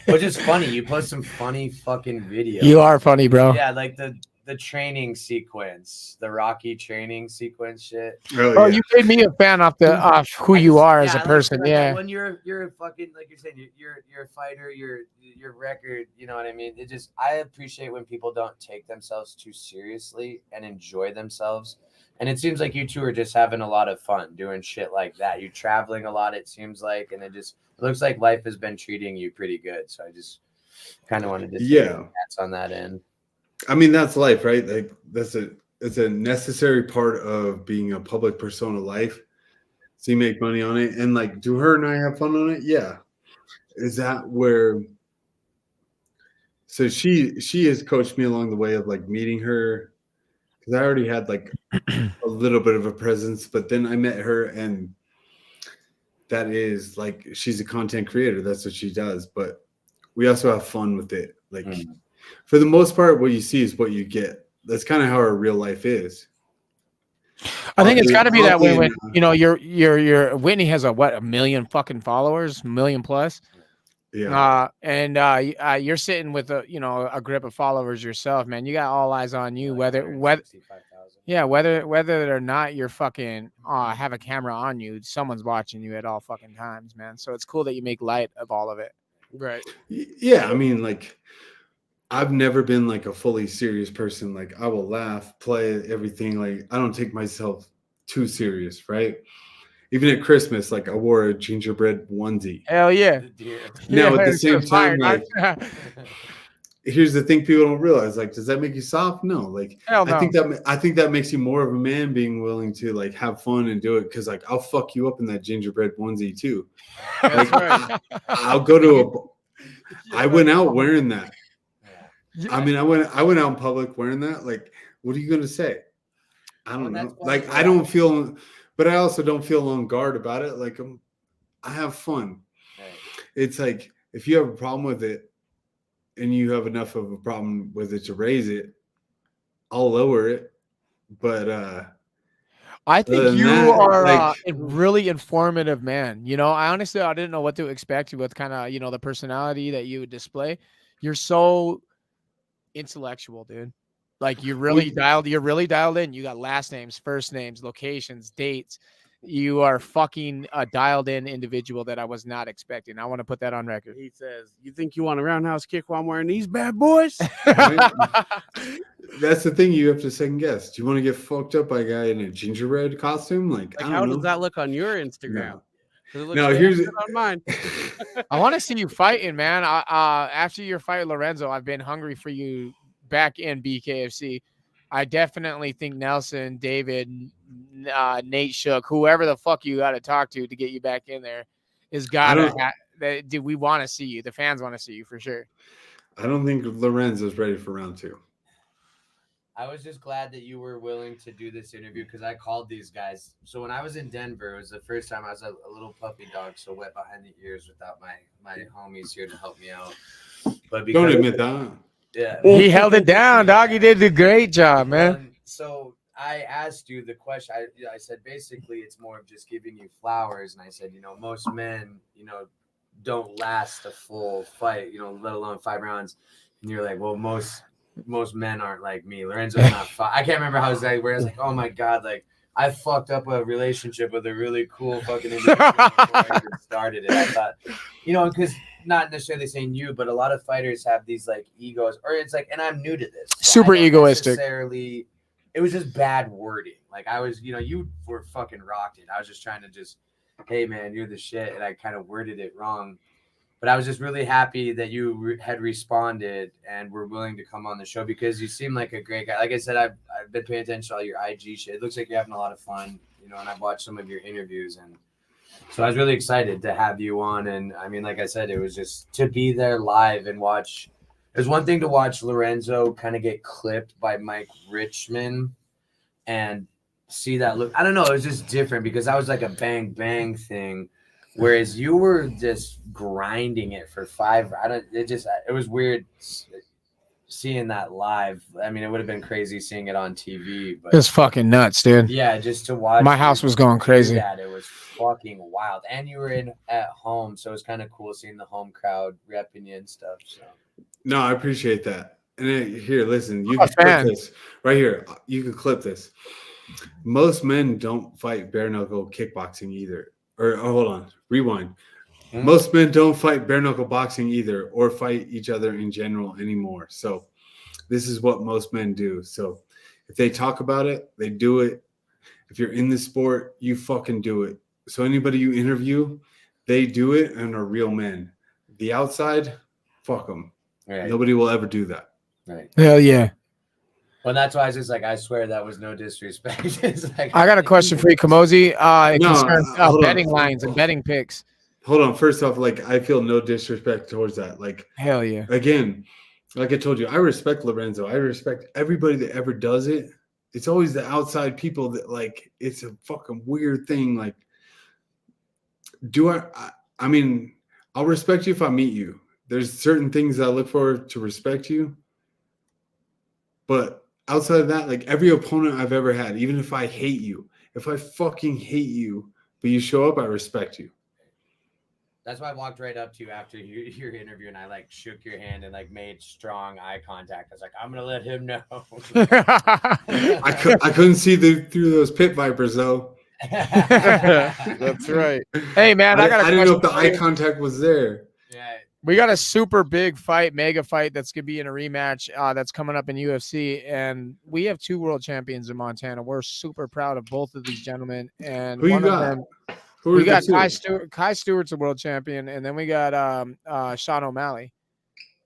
Which is funny. You post some funny fucking videos. You are funny, bro. Yeah, like the training sequence, the Rocky training sequence shit. Oh, you made me a fan off who you are as a person. Yeah. When you're a fucking, like you're saying, you're a fighter, your record, you know what I mean? I appreciate when people don't take themselves too seriously and enjoy themselves. And it seems like you two are just having a lot of fun doing shit like that. You're traveling a lot, it seems like, and it looks like life has been treating you pretty good. So I just kind of wanted to that's on that end. I mean, that's life, right? Like it's a necessary part of being a public persona life. So you make money on it, and like, do her and I have fun on it? Yeah. Is that where? So she has coached me along the way of like meeting her, because I already had like a little bit of a presence, but then I met her, and that is like, she's a content creator. That's what she does. But we also have fun with it. Like. For the most part, what you see is what you get. That's kind of how our real life is. I think it's got to be that way when your Whitney has a million fucking followers, million plus. Yeah. And you're sitting with a grip of followers yourself, man. You got all eyes on you, whether or not you're fucking have a camera on you, someone's watching you at all fucking times, man. So it's cool that you make light of all of it. Right. Yeah, I mean, like, I've never been like a fully serious person. Like, I will laugh, play everything. Like, I don't take myself too serious, right? Even at Christmas, like, I wore a gingerbread onesie. Hell yeah. Now, at the same time, like, here's the thing people don't realize. Like, does that make you soft? No. Like, hell no. I think that makes you more of a man, being willing to like have fun and do it. Because like, I'll fuck you up in that gingerbread onesie too. Like, I'll go to I went out wearing that. I mean, I went out in public wearing that. Like, what are you gonna say? I don't know. Like, I don't feel, but I also don't feel on guard about it. Like, I have fun. Right. It's like, if you have a problem with it, and you have enough of a problem with it to raise it, I'll lower it. But I think you are a really informative man. You know, I didn't know what to expect with kind of, the personality that you would display. You're so intellectual, dude. Like, you're really dialed in. You got last names, first names, locations, dates. You are fucking a dialed in individual that I was not expecting. I want to put that on record. He says, "You think you want a roundhouse kick while I'm wearing these bad boys?" That's the thing, you have to second guess. Do you want to get fucked up by a guy in a gingerbread costume? Like I don't know. Does that look on your Instagram? No, here's on mine. I want to see you fighting, man. After your fight, Lorenzo, I've been hungry for you back in BKFC. I definitely think Nelson, David, Nate Shook, whoever the fuck you got to talk to get you back in there is dude, we want to see you. The fans want to see you for sure. I don't think Lorenzo's ready for round 2. I was just glad that you were willing to do this interview because I called these guys. So when I was in Denver, it was the first time I was a little puppy dog, so wet behind the ears without my homies here to help me out. But because, Don't admit that. Yeah, He held it down, dog. He did a great job, man. So I asked you the question. I said basically it's more of just giving you flowers, and I said, most men, don't last a full fight, let alone 5 rounds. And you're like, well, most men aren't like me. Lorenzo's not. I can't remember how exactly where I was like, oh my god, like I fucked up a relationship with a really cool fucking individual before I even started it. I thought, because not necessarily saying you, but a lot of fighters have these like egos, or it's like, and I'm new to this, so super egoistic. It was just bad wording. Like I was, you were fucking rocked it. I was just trying to hey man, you're the shit, and I kind of worded it wrong. But I was just really happy that you had responded and were willing to come on the show because you seem like a great guy. Like I said, I've been paying attention to all your IG shit. It looks like you're having a lot of fun, and I've watched some of your interviews. And so I was really excited to have you on. And I mean, like I said, it was just to be there live and watch. There's one thing to watch Lorenzo kind of get clipped by Mike Richmond and see that look. I don't know. It was just different because that was like a bang, bang thing. Whereas you were just grinding it for 5. It was weird seeing that live. I mean, it would have been crazy seeing it on TV. But it's fucking nuts, dude. Yeah, just to watch. My house was going crazy. Yeah, it was fucking wild. And you were at home, so it was kind of cool seeing the home crowd repping you and stuff. So. No, I appreciate that. And here, listen, you can clip this right here. You can clip this. Most men don't fight bare knuckle kickboxing either. Hold on, rewind. Most men don't fight bare knuckle boxing either, or fight each other in general anymore. So this is what most men do. So if they talk about it, they do it. If you're in the sport, you fucking do it. So anybody you interview, they do it and are real men. The outside, fuck them. Right. Nobody will ever do that. Right. Hell yeah. Well, that's why I was just like, I swear that was no disrespect. Like, I got a question for you, Camozzi. It concerns betting lines and betting picks. Hold on. First off, like, I feel no disrespect towards that. Like, hell yeah. Again, like I told you, I respect Lorenzo. I respect everybody that ever does it. It's always the outside people that, like, it's a fucking weird thing. Like, I mean, I'll respect you if I meet you. There's certain things I look for to respect you. But outside of that, like every opponent I've ever had, even if I hate you, if I fucking hate you, but you show up, I respect you. That's why I walked right up to you after your interview and I like shook your hand and like made strong eye contact. I was like, I'm going to let him know. I couldn't see through those pit vipers though. That's right. Hey man, I didn't know if the eye contact was there. Yeah. We got a super big fight, mega fight that's going to be in a rematch that's coming up in UFC. And we have 2 world champions in Montana. We're super proud of both of these gentlemen. And who one you of got? them, we got Kai Stewart. Kai Stewart's a world champion. And then we got Sean O'Malley.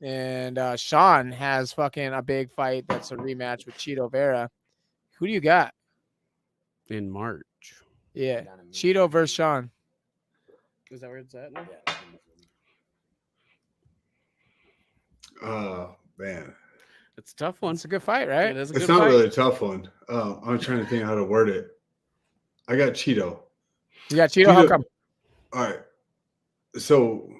And Sean has fucking a big fight that's a rematch with Cheeto Vera. Who do you got? In March. Yeah. Cheeto versus Sean. Is that where it's at now? Yeah. Oh man, it's a tough one. It's a good fight, right? It's not fight. Really a tough one. I'm trying to think how to word it. I got Cheeto. You got Cheeto? How come? All right. So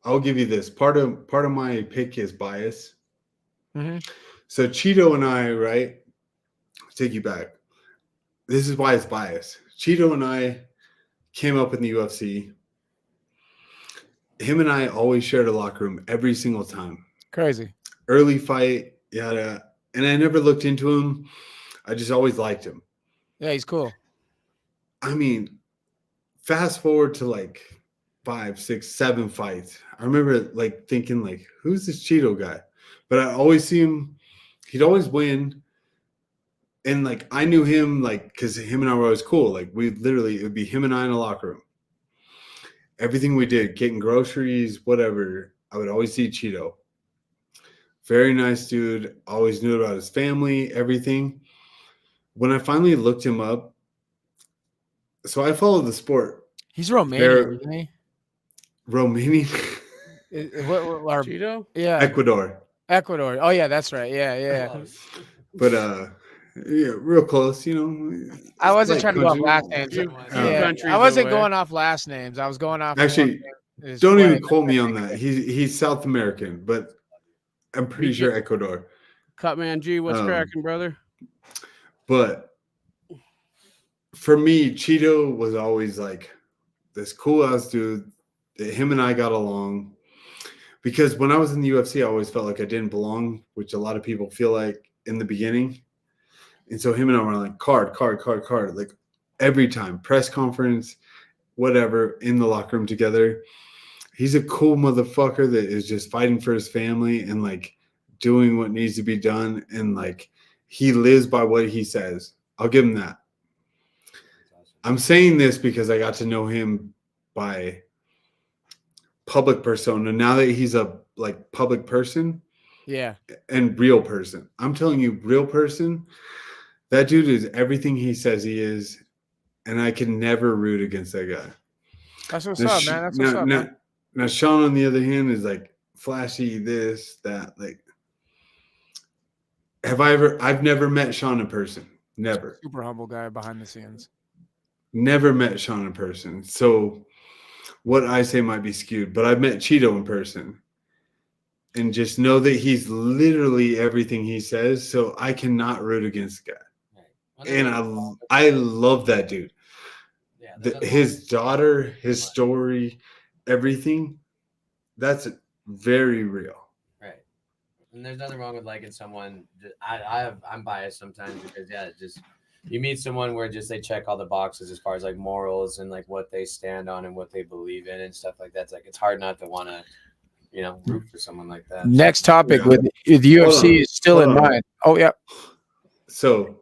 I'll give you this. Part of my pick is bias. Mm-hmm. So Cheeto and I, right? I'll take you back. This is why it's bias. Cheeto and I came up in the UFC. Him and I always shared a locker room every single time. Crazy. Early fight, yada. And I never looked into him. I just always liked him. Yeah, he's cool. I mean, fast forward to like 5, 6, 7 fights. I remember like thinking like, who's this Cheeto guy? But I always see him. He'd always win. And like, I knew him like, because him and I were always cool. Like it would be him and I in a locker room. Everything we did, getting groceries, whatever, I would always see Cheeto. Very nice dude. Always knew about his family, everything. When I finally looked him up, so I follow the sport. He's Romanian, isn't he? Romanian? Cheeto? Yeah. Ecuador. Oh, yeah, that's right. Yeah. But yeah, real close. You know, I wasn't like trying to go off country. last names. Few Yeah, countries I wasn't away. going off last names. I was going off. Actually, his don't even flag. quote me on that. He's South American, but I'm pretty sure Ecuador. Cutman G, what's cracking, brother? But for me, Cheeto was always like this cool ass dude. Him and I got along because when I was in the UFC, I always felt like I didn't belong, which a lot of people feel like in the beginning. And so him and I were like card, like every time, press conference, whatever, in the locker room together. He's a cool motherfucker that is just fighting for his family and like doing what needs to be done. And like he lives by what he says. I'll give him that. I'm saying this because I got to know him by public persona. Now that he's a like public person, Yeah, and real person, I'm telling you, real person, that dude is everything he says he is, and I can never root against that guy. that's what's up, man. That's what's up, man. Now Sean, on the other hand, is like flashy, this, that. Like, I've never met Sean in person. Never. Super humble guy behind the scenes. Never met Sean in person. So what I say might be skewed, but I've met Cheeto in person. And just know that he's literally everything he says. So I cannot root against the guy. And I love that dude. Yeah, His daughter, his story, everything, that's very real. right. And there's nothing wrong with liking someone. I'm biased sometimes because just you meet someone where just they check all the boxes as far as like morals and like what they stand on and what they believe in and stuff like that. It's like it's hard not to want to, root for someone like that. Next topic with UFC is still in mind. Oh yeah. So,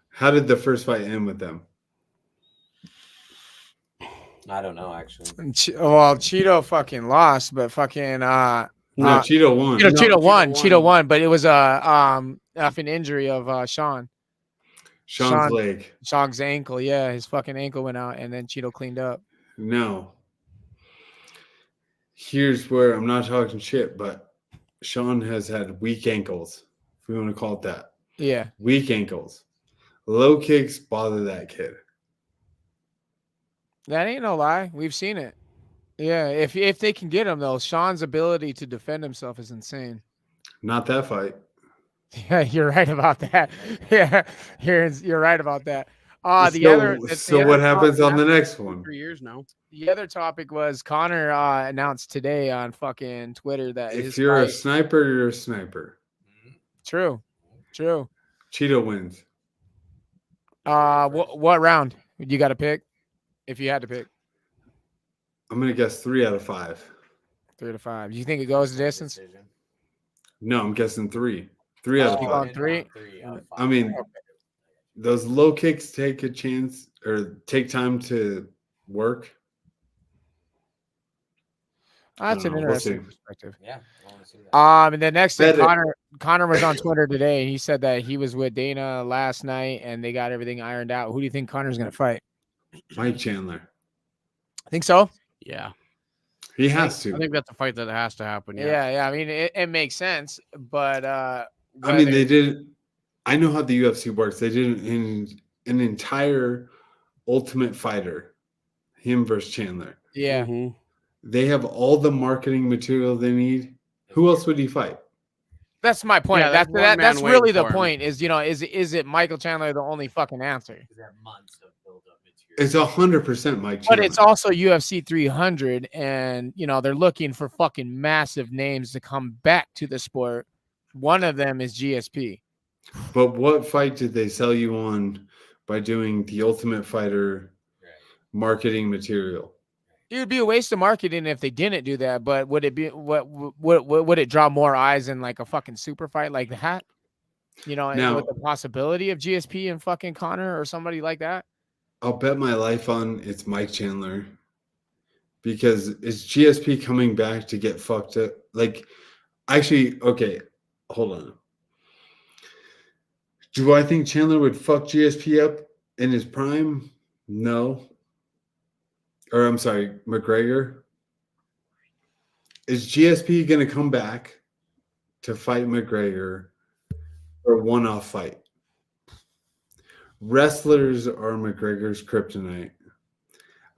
how did the first fight end with them? I don't know actually. Well, Cheeto fucking lost, but fucking No, Cheeto won. Cheeto won. Cheeto won, but it was an injury of Sean's leg. Sean's ankle. Yeah, his fucking ankle went out, and then Cheeto cleaned up. No. Here's where I'm not talking shit, but Sean has had weak ankles, if we want to call it that. Yeah. Weak ankles. Low kicks bother that kid. That ain't no lie. We've seen it. Yeah, if they can get him though, Sean's ability to defend himself is insane. Not that fight. Yeah, you're right about that. Yeah, you're right about that. So what happens on the next one? 3 years now. The other topic was Connor announced today on fucking Twitter that if you're a sniper, you're a sniper. True. Cheeto wins. What round you got to pick? If you had to pick, I'm gonna guess 3 out of 5. 3 out of 5. You think it goes the distance? No, I'm guessing 3. 3 out of 5. 3. I mean, those low kicks take a chance or take time to work. That's an interesting perspective. Yeah, I want to see that. And then next thing, Connor was on Twitter today. And he said that he was with Dana last night and they got everything ironed out. Who do you think Connor's gonna fight? Mike Chandler. I think so. Yeah, he has to. I think that's a fight that has to happen. Yeah. I mean, it makes sense, but I mean, they did. I know how the UFC works. They did an entire Ultimate Fighter, him versus Chandler. Yeah. Mm-hmm. They have all the marketing material they need. Who else would he fight? That's my point. Yeah, that's really the point. Is is it Michael Chandler the only fucking answer? It's 100% Mike Chandler. But it's also UFC 300, and they're looking for fucking massive names to come back to the sport. One of them is GSP. But what fight did they sell you on by doing the Ultimate Fighter marketing material? It would be a waste of marketing if they didn't do that. But would it be what would it draw more eyes in like a fucking super fight like that? And with the possibility of GSP and fucking Connor or somebody like that. I'll bet my life on it's Mike Chandler, because is GSP coming back to get fucked up? Like, actually, okay, hold on. Do I think Chandler would fuck GSP up in his prime? No. Or I'm sorry, McGregor. Is GSP going to come back to fight McGregor for a one-off fight. Wrestlers are McGregor's kryptonite.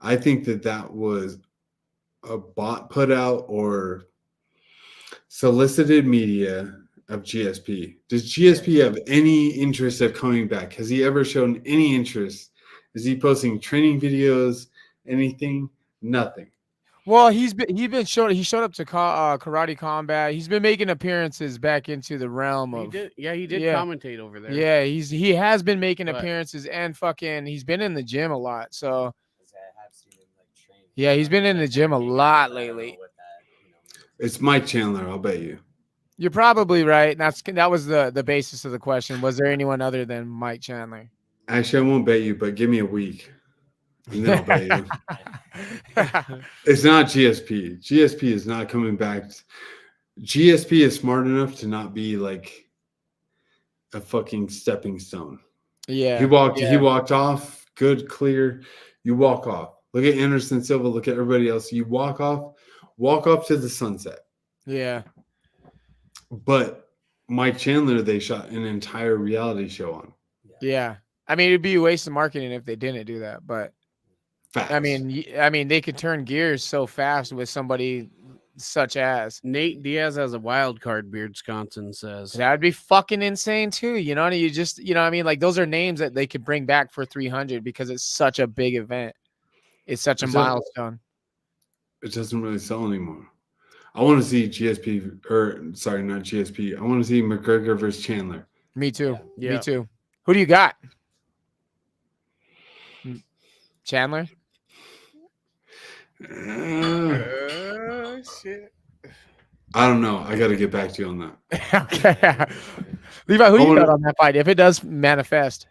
I think that was a bot put out or solicited media of GSP. Does GSP have any interest of coming back? Has he ever shown any interest? Is he posting training videos? Anything? Nothing. Well, he showed up to karate combat. He's been making appearances back into the realm of. He did commentate over there. Yeah, he has been making appearances and he's been in the gym a lot. So yeah, he's been in the gym a lot lately. It's Mike Chandler, I'll bet you. You're probably right. That was the basis of the question. Was there anyone other than Mike Chandler? Actually, I won't bet you, but give me a week. And then I'll bet you. It's not GSP. GSP is not coming back. GSP is smart enough to not be like a fucking stepping stone. Yeah. He walked off, good, clear. You walk off. Look at Anderson Silva, look at everybody else. You walk off to the sunset. Yeah. But Mike Chandler, they shot an entire reality show on. Yeah. I mean, it'd be a waste of marketing if they didn't do that, but Facts. I mean, they could turn gears so fast with somebody such as Nate Diaz has a wild card. Beardsconsin says that'd be fucking insane too. You know, you just, you know what I mean? Like those are names that they could bring back for 300 because it's such a big event. It's such a milestone. It doesn't really sell anymore. I want to see GSP, or sorry, not GSP. I want to see McGregor versus Chandler. Me too. Yeah. Me too. Who do you got? Chandler? Shit. I don't know. I got to get back to you on that. Okay. Levi, who you got on that fight? If it does manifest.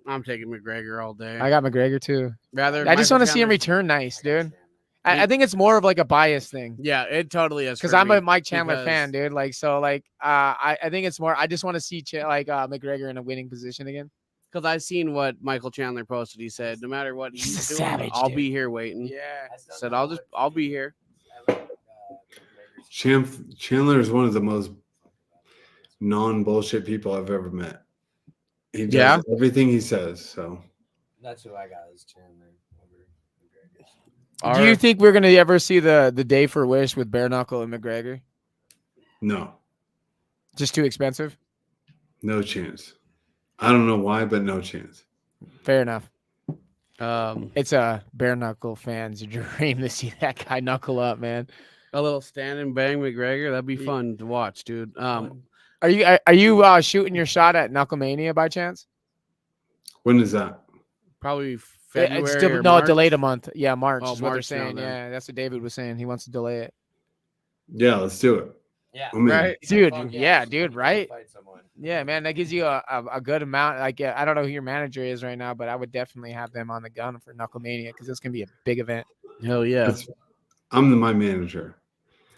I'm taking McGregor all day. I got McGregor too. I just want to see him return nice, dude. I think it's more of like a bias thing. Yeah, it totally is. Because I'm a Mike Chandler fan, dude. Like, so like I think it's more, I just want to see McGregor in a winning position again. Because I've seen what Michael Chandler posted. He said, no matter what he's doing, savage, I'll dude. be here waiting. Yeah. Said I'll be here. Chandler is one of the most non-bullshit people I've ever met. He does everything he says. So that's who I got is Chandler. Do you think we're gonna ever see the day for Wish with bare knuckle and McGregor? No. Just too expensive? No chance. I don't know why, but no chance. Fair enough. It's a bare knuckle fan's dream to see that guy knuckle up, man. A little stand and bang McGregor, that'd be fun to watch, dude. Are you shooting your shot at Knucklemania by chance? When is that? Probably February. It's still, March? Delayed a month. Yeah, March Oh, is what they're March now, saying. then. Yeah, that's what David was saying. He wants to delay it. Yeah, let's do it. Yeah, right, dude. Yeah, dude. Let's Right. fight someone. Yeah, man, that gives you a good amount. Like, I don't know who your manager is right now, but I would definitely have them on the gun for Knucklemania because it's gonna be a big event. Hell yeah. I'm my manager.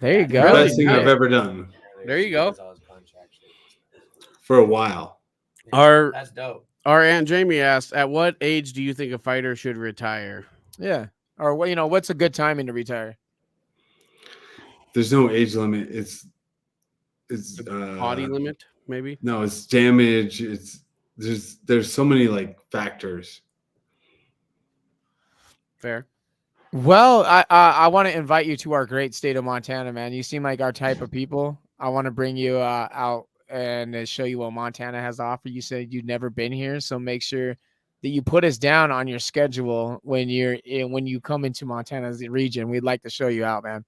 There you The go. best thing I've ever done There you go. for a while. That's dope. Our Aunt Jamie asked, at what age do you think a fighter should retire? Yeah. Or what? What's a good timing to retire? There's no age limit. It's Body limit, maybe? No, it's damage. There's so many like factors. Fair. Well, I want to invite you to our great state of Montana, man. You seem like our type of people. I want to bring you out and show you what Montana has to offer. You said you've never been here, so make sure that you put us down on your schedule when you come into Montana's region. We'd like to show you out, man.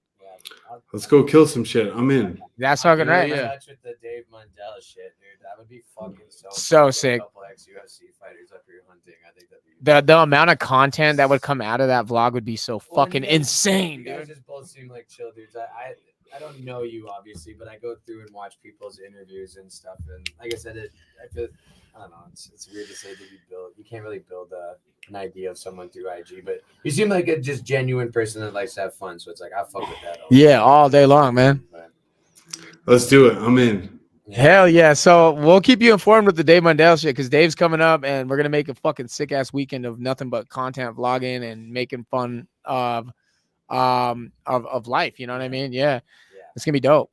Let's go kill some shit. I'm in. That's fucking right. Yeah. Man. Touch with the Dave Mundell shit, dude. That would be fucking So sick. A couple ex-UFC fighters up here hunting. I think that'd be The amount of content that would come out of that vlog would be so fucking insane, You guys dude. just both seem like chill dudes. I don't know you obviously, but I go through and watch people's interviews and stuff. And like I said, I don't know. It's weird to say that you can't really build an idea of someone through IG, but you seem like a just genuine person that likes to have fun. So it's like I fuck with that. Yeah, all day long, man. But, Let's do it. I'm in. Hell yeah. So we'll keep you informed with the Dave Mundell shit because Dave's coming up and we're going to make a fucking sick ass weekend of nothing but content vlogging and making fun of life. You know what I mean? Yeah. It's going to be dope.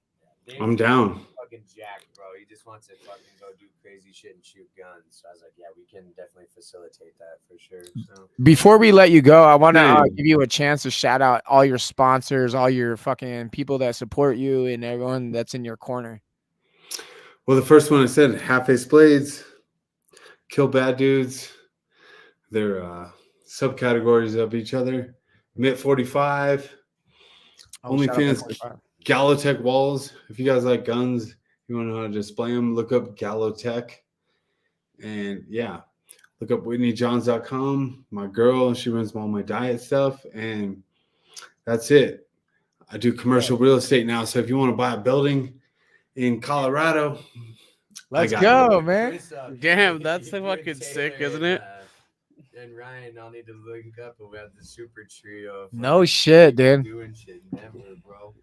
Dave I'm down. Fucking jacked, bro. He just wants to fucking go do crazy shit and shoot guns. So I was like, yeah, we can definitely facilitate that for sure. So Before we let you go, I want to Hey. give you a chance to shout out all your sponsors, all your fucking people that support you, and everyone that's in your corner. Well, the first one I said, Half-Face Blades, Kill Bad Dudes. They're subcategories of each other. Mitt 45, OnlyFans, Galotech Walls. If you guys like guns, you want to know how to display them, look up Galotech. And yeah, look up WhitneyJohns.com. My girl, she runs all my diet stuff. And that's it. I do commercial real estate now. So if you want to buy a building in Colorado, Let's I got go, you. man. Damn, that's fucking sick, isn't it? And Ryan, I'll need to link up, but we have the super trio. No shit, dude. Doing shit in Denver, bro.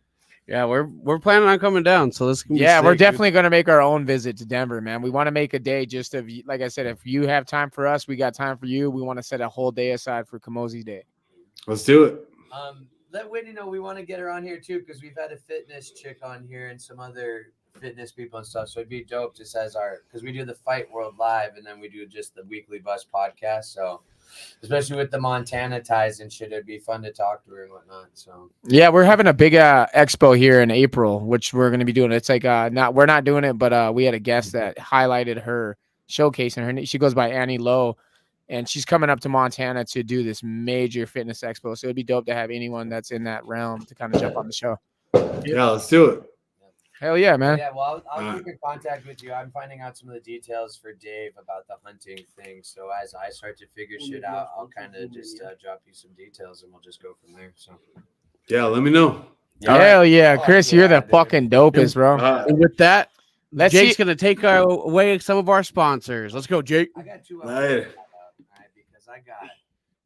Yeah, we're planning on coming down, so this can be Yeah, we're sick, definitely going to make our own visit to Denver, man. We want to make a day just of, like I said, if you have time for us, we got time for you. We want to set a whole day aside for Camozzi Day. Let's do it. Let Whitney know we want to get her on here too, because we've had a fitness chick on here and some other fitness people and stuff. So it'd be dope just as because we do the Fight World Live and then we do just the Weekly Bus podcast. So especially with the Montana ties and shit, it'd be fun to talk to her and whatnot. So yeah, we're having a big expo here in April, which we're going to be doing. It's like we're not doing it, but we had a guest that highlighted her, showcasing her. She goes by Annie Lowe, and she's coming up to Montana to do this major fitness expo. So it'd be dope to have anyone that's in that realm to kind of jump on the show. Yeah, let's do it. Hell yeah, man. Yeah, well, I'll keep in contact with you. I'm finding out some of the details for Dave about the hunting thing. So as I start to figure shit out, I'll kind of just drop you some details and we'll just go from there. So Yeah, let me know. Hell yeah, Chris, you're the fucking dopest, bro. And with that, Let's Jake's see. gonna take away some of our sponsors. Let's go, Jake. I got two Right. because I got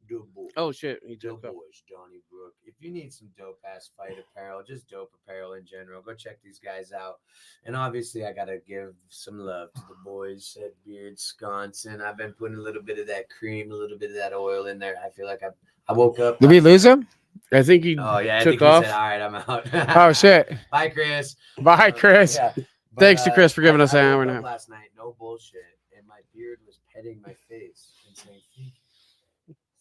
the boys. Oh shit, he The took up. boys, Johnny Brook. If you need some dope ass fight apparel, just dope apparel in general, go check these guys out. And obviously, I gotta give some love to the boys at Beard Wisconsin. I've been putting a little bit of that cream, a little bit of that oil in there. I feel like I woke up. Did we lose him? I think he Oh yeah, I took think he off. said, all right, I'm out. Oh shit. Bye, Chris. Bye, Chris. Yeah. But, Thanks to Chris for giving us an I hour woke and a up half. last night, no bullshit, and my beard was petting my face and saying,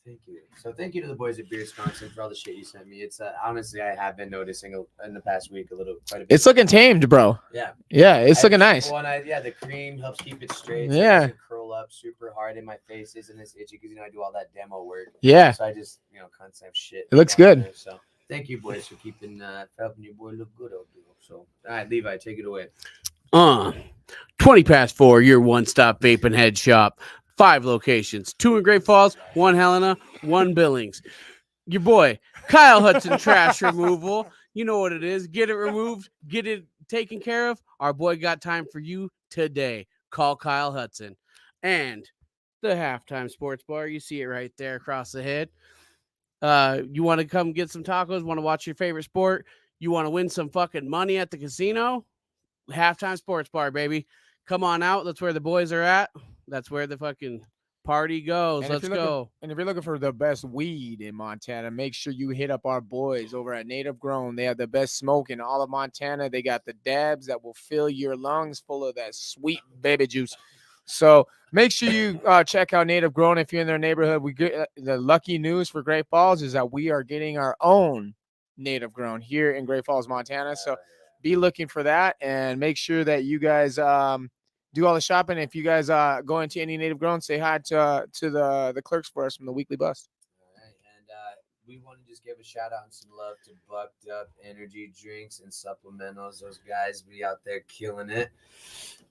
"Thank you." So thank you to the boys at Beard Wisconsin for all the shit you sent me. It's honestly, I have been noticing in the past week quite a bit. It's looking tamed, bro. Yeah. Yeah, it's looking nice. Well, the cream helps keep it straight. So Yeah. It doesn't curl up super hard, and my face isn't as itchy because I do all that demo work. Yeah. So I just concept shit. It looks down good. there. So thank you, boys, for keeping helping your boy look good out there. So all right, Levi, take it away. 20 past 4, your one-stop vaping head shop. 5 locations, 2 in Great Falls, 1 Helena, 1 Billings. Your boy, Kyle Hudson Trash Removal. You know what it is. Get it removed, get it taken care of. Our boy got time for you today. Call Kyle Hudson. And the Halftime Sports Bar, you see it right there across the head. You want to come get some tacos, want to watch your favorite sport, you want to win some fucking money at the casino? Halftime Sports Bar, baby. Come on out. That's where the boys are at. That's where the fucking party goes. And Let's go. And if you're looking for the best weed in Montana, make sure you hit up our boys over at Native Grown. They have the best smoke in all of Montana. They got the dabs that will fill your lungs full of that sweet baby juice. So make sure you check out Native Grown if you're in their neighborhood. We get the lucky news for Great Falls is that we are getting our own Native Grown here in Great Falls, Montana. So be looking for that and make sure that you guys do all the shopping. If you guys go into any Native Grown, say hi to the clerks for us from the Weekly Bus. All right, and we want to just give a shout out and some love to Bucked Up Energy Drinks and Supplementals. Those guys be out there killing it.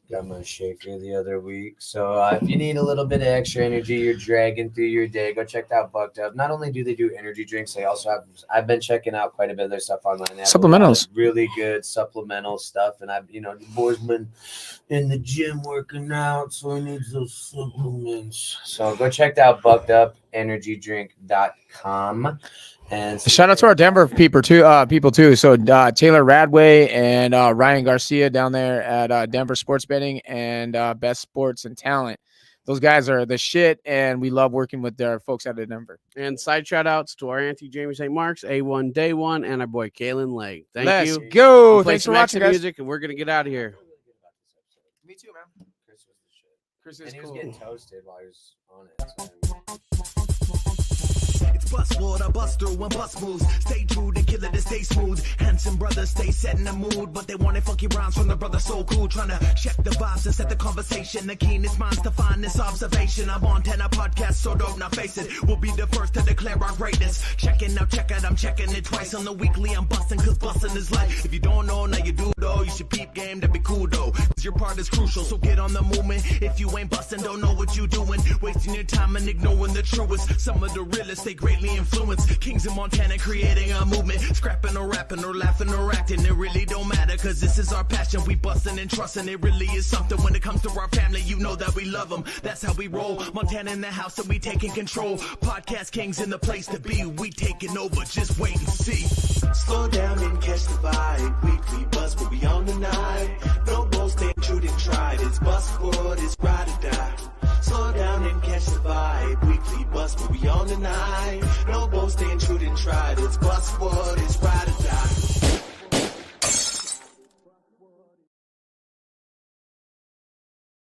Got my shaker the other week. So if you need a little bit of extra energy, you're dragging through your day, go check out Bucked Up. Not only do they do energy drinks, they also I've been checking out quite a bit of their stuff online. They have Supplementals. Really good supplemental stuff. And the boys been in the gym working out, so I need those supplements. So go check out buckedupenergydrink.com. And Shout out to our Denver people too. So Taylor Radway and Ryan Garcia down there at Denver Sports Betting and Best Sports and Talent. Those guys are the shit, and we love working with their folks out of Denver. And side shout outs to our auntie Jamie St. Mark's, A1 Day One, and our boy Kalen Legg. Thank Let's you. go. We'll play Thanks for some watching, extra guys. music, and we're gonna get out of here. Me too, man. Chris was the shit. Chris And is he cool. was getting toasted while he was on it. So. It's bust water, bust through and bust moves. Stay true, the killer to stay smooth. Handsome brothers stay set in the mood, but they wanted funky rhymes from the brother so cool. Trying to check the vibes and set the conversation. The keenest minds to find this observation. I'm on 10 podcast, so dope, now face it. We'll be the first to declare our greatness. Checking, now check it, I'm checking it twice on the weekly. I'm busting, cause busting is life. If you don't know, now you do though. You should peep game, that'd be cool though. Cause your part is crucial, so get on the movement. If you ain't busting, don't know what you doing. Wasting your time and ignoring the truest. Some of the realest, they greatly influence. Kings in Montana creating a movement. Scrapping or rapping or laughing or acting. It really don't matter, cause this is our passion. We busting and trusting. It really is something when it comes to our family. You know that we love them. That's how we roll. Montana in the house and we taking control. Podcast kings in the place to be. We taking over, just wait and see. Slow down and catch the vibe. Weekly buzz will be on tonight. No more stay true and tried. It's bus squad, it's ride or die. Slow down and catch the vibe. Weekly buzz will be on tonight. No more staying true and tried. It's bus squad, it's ride or die.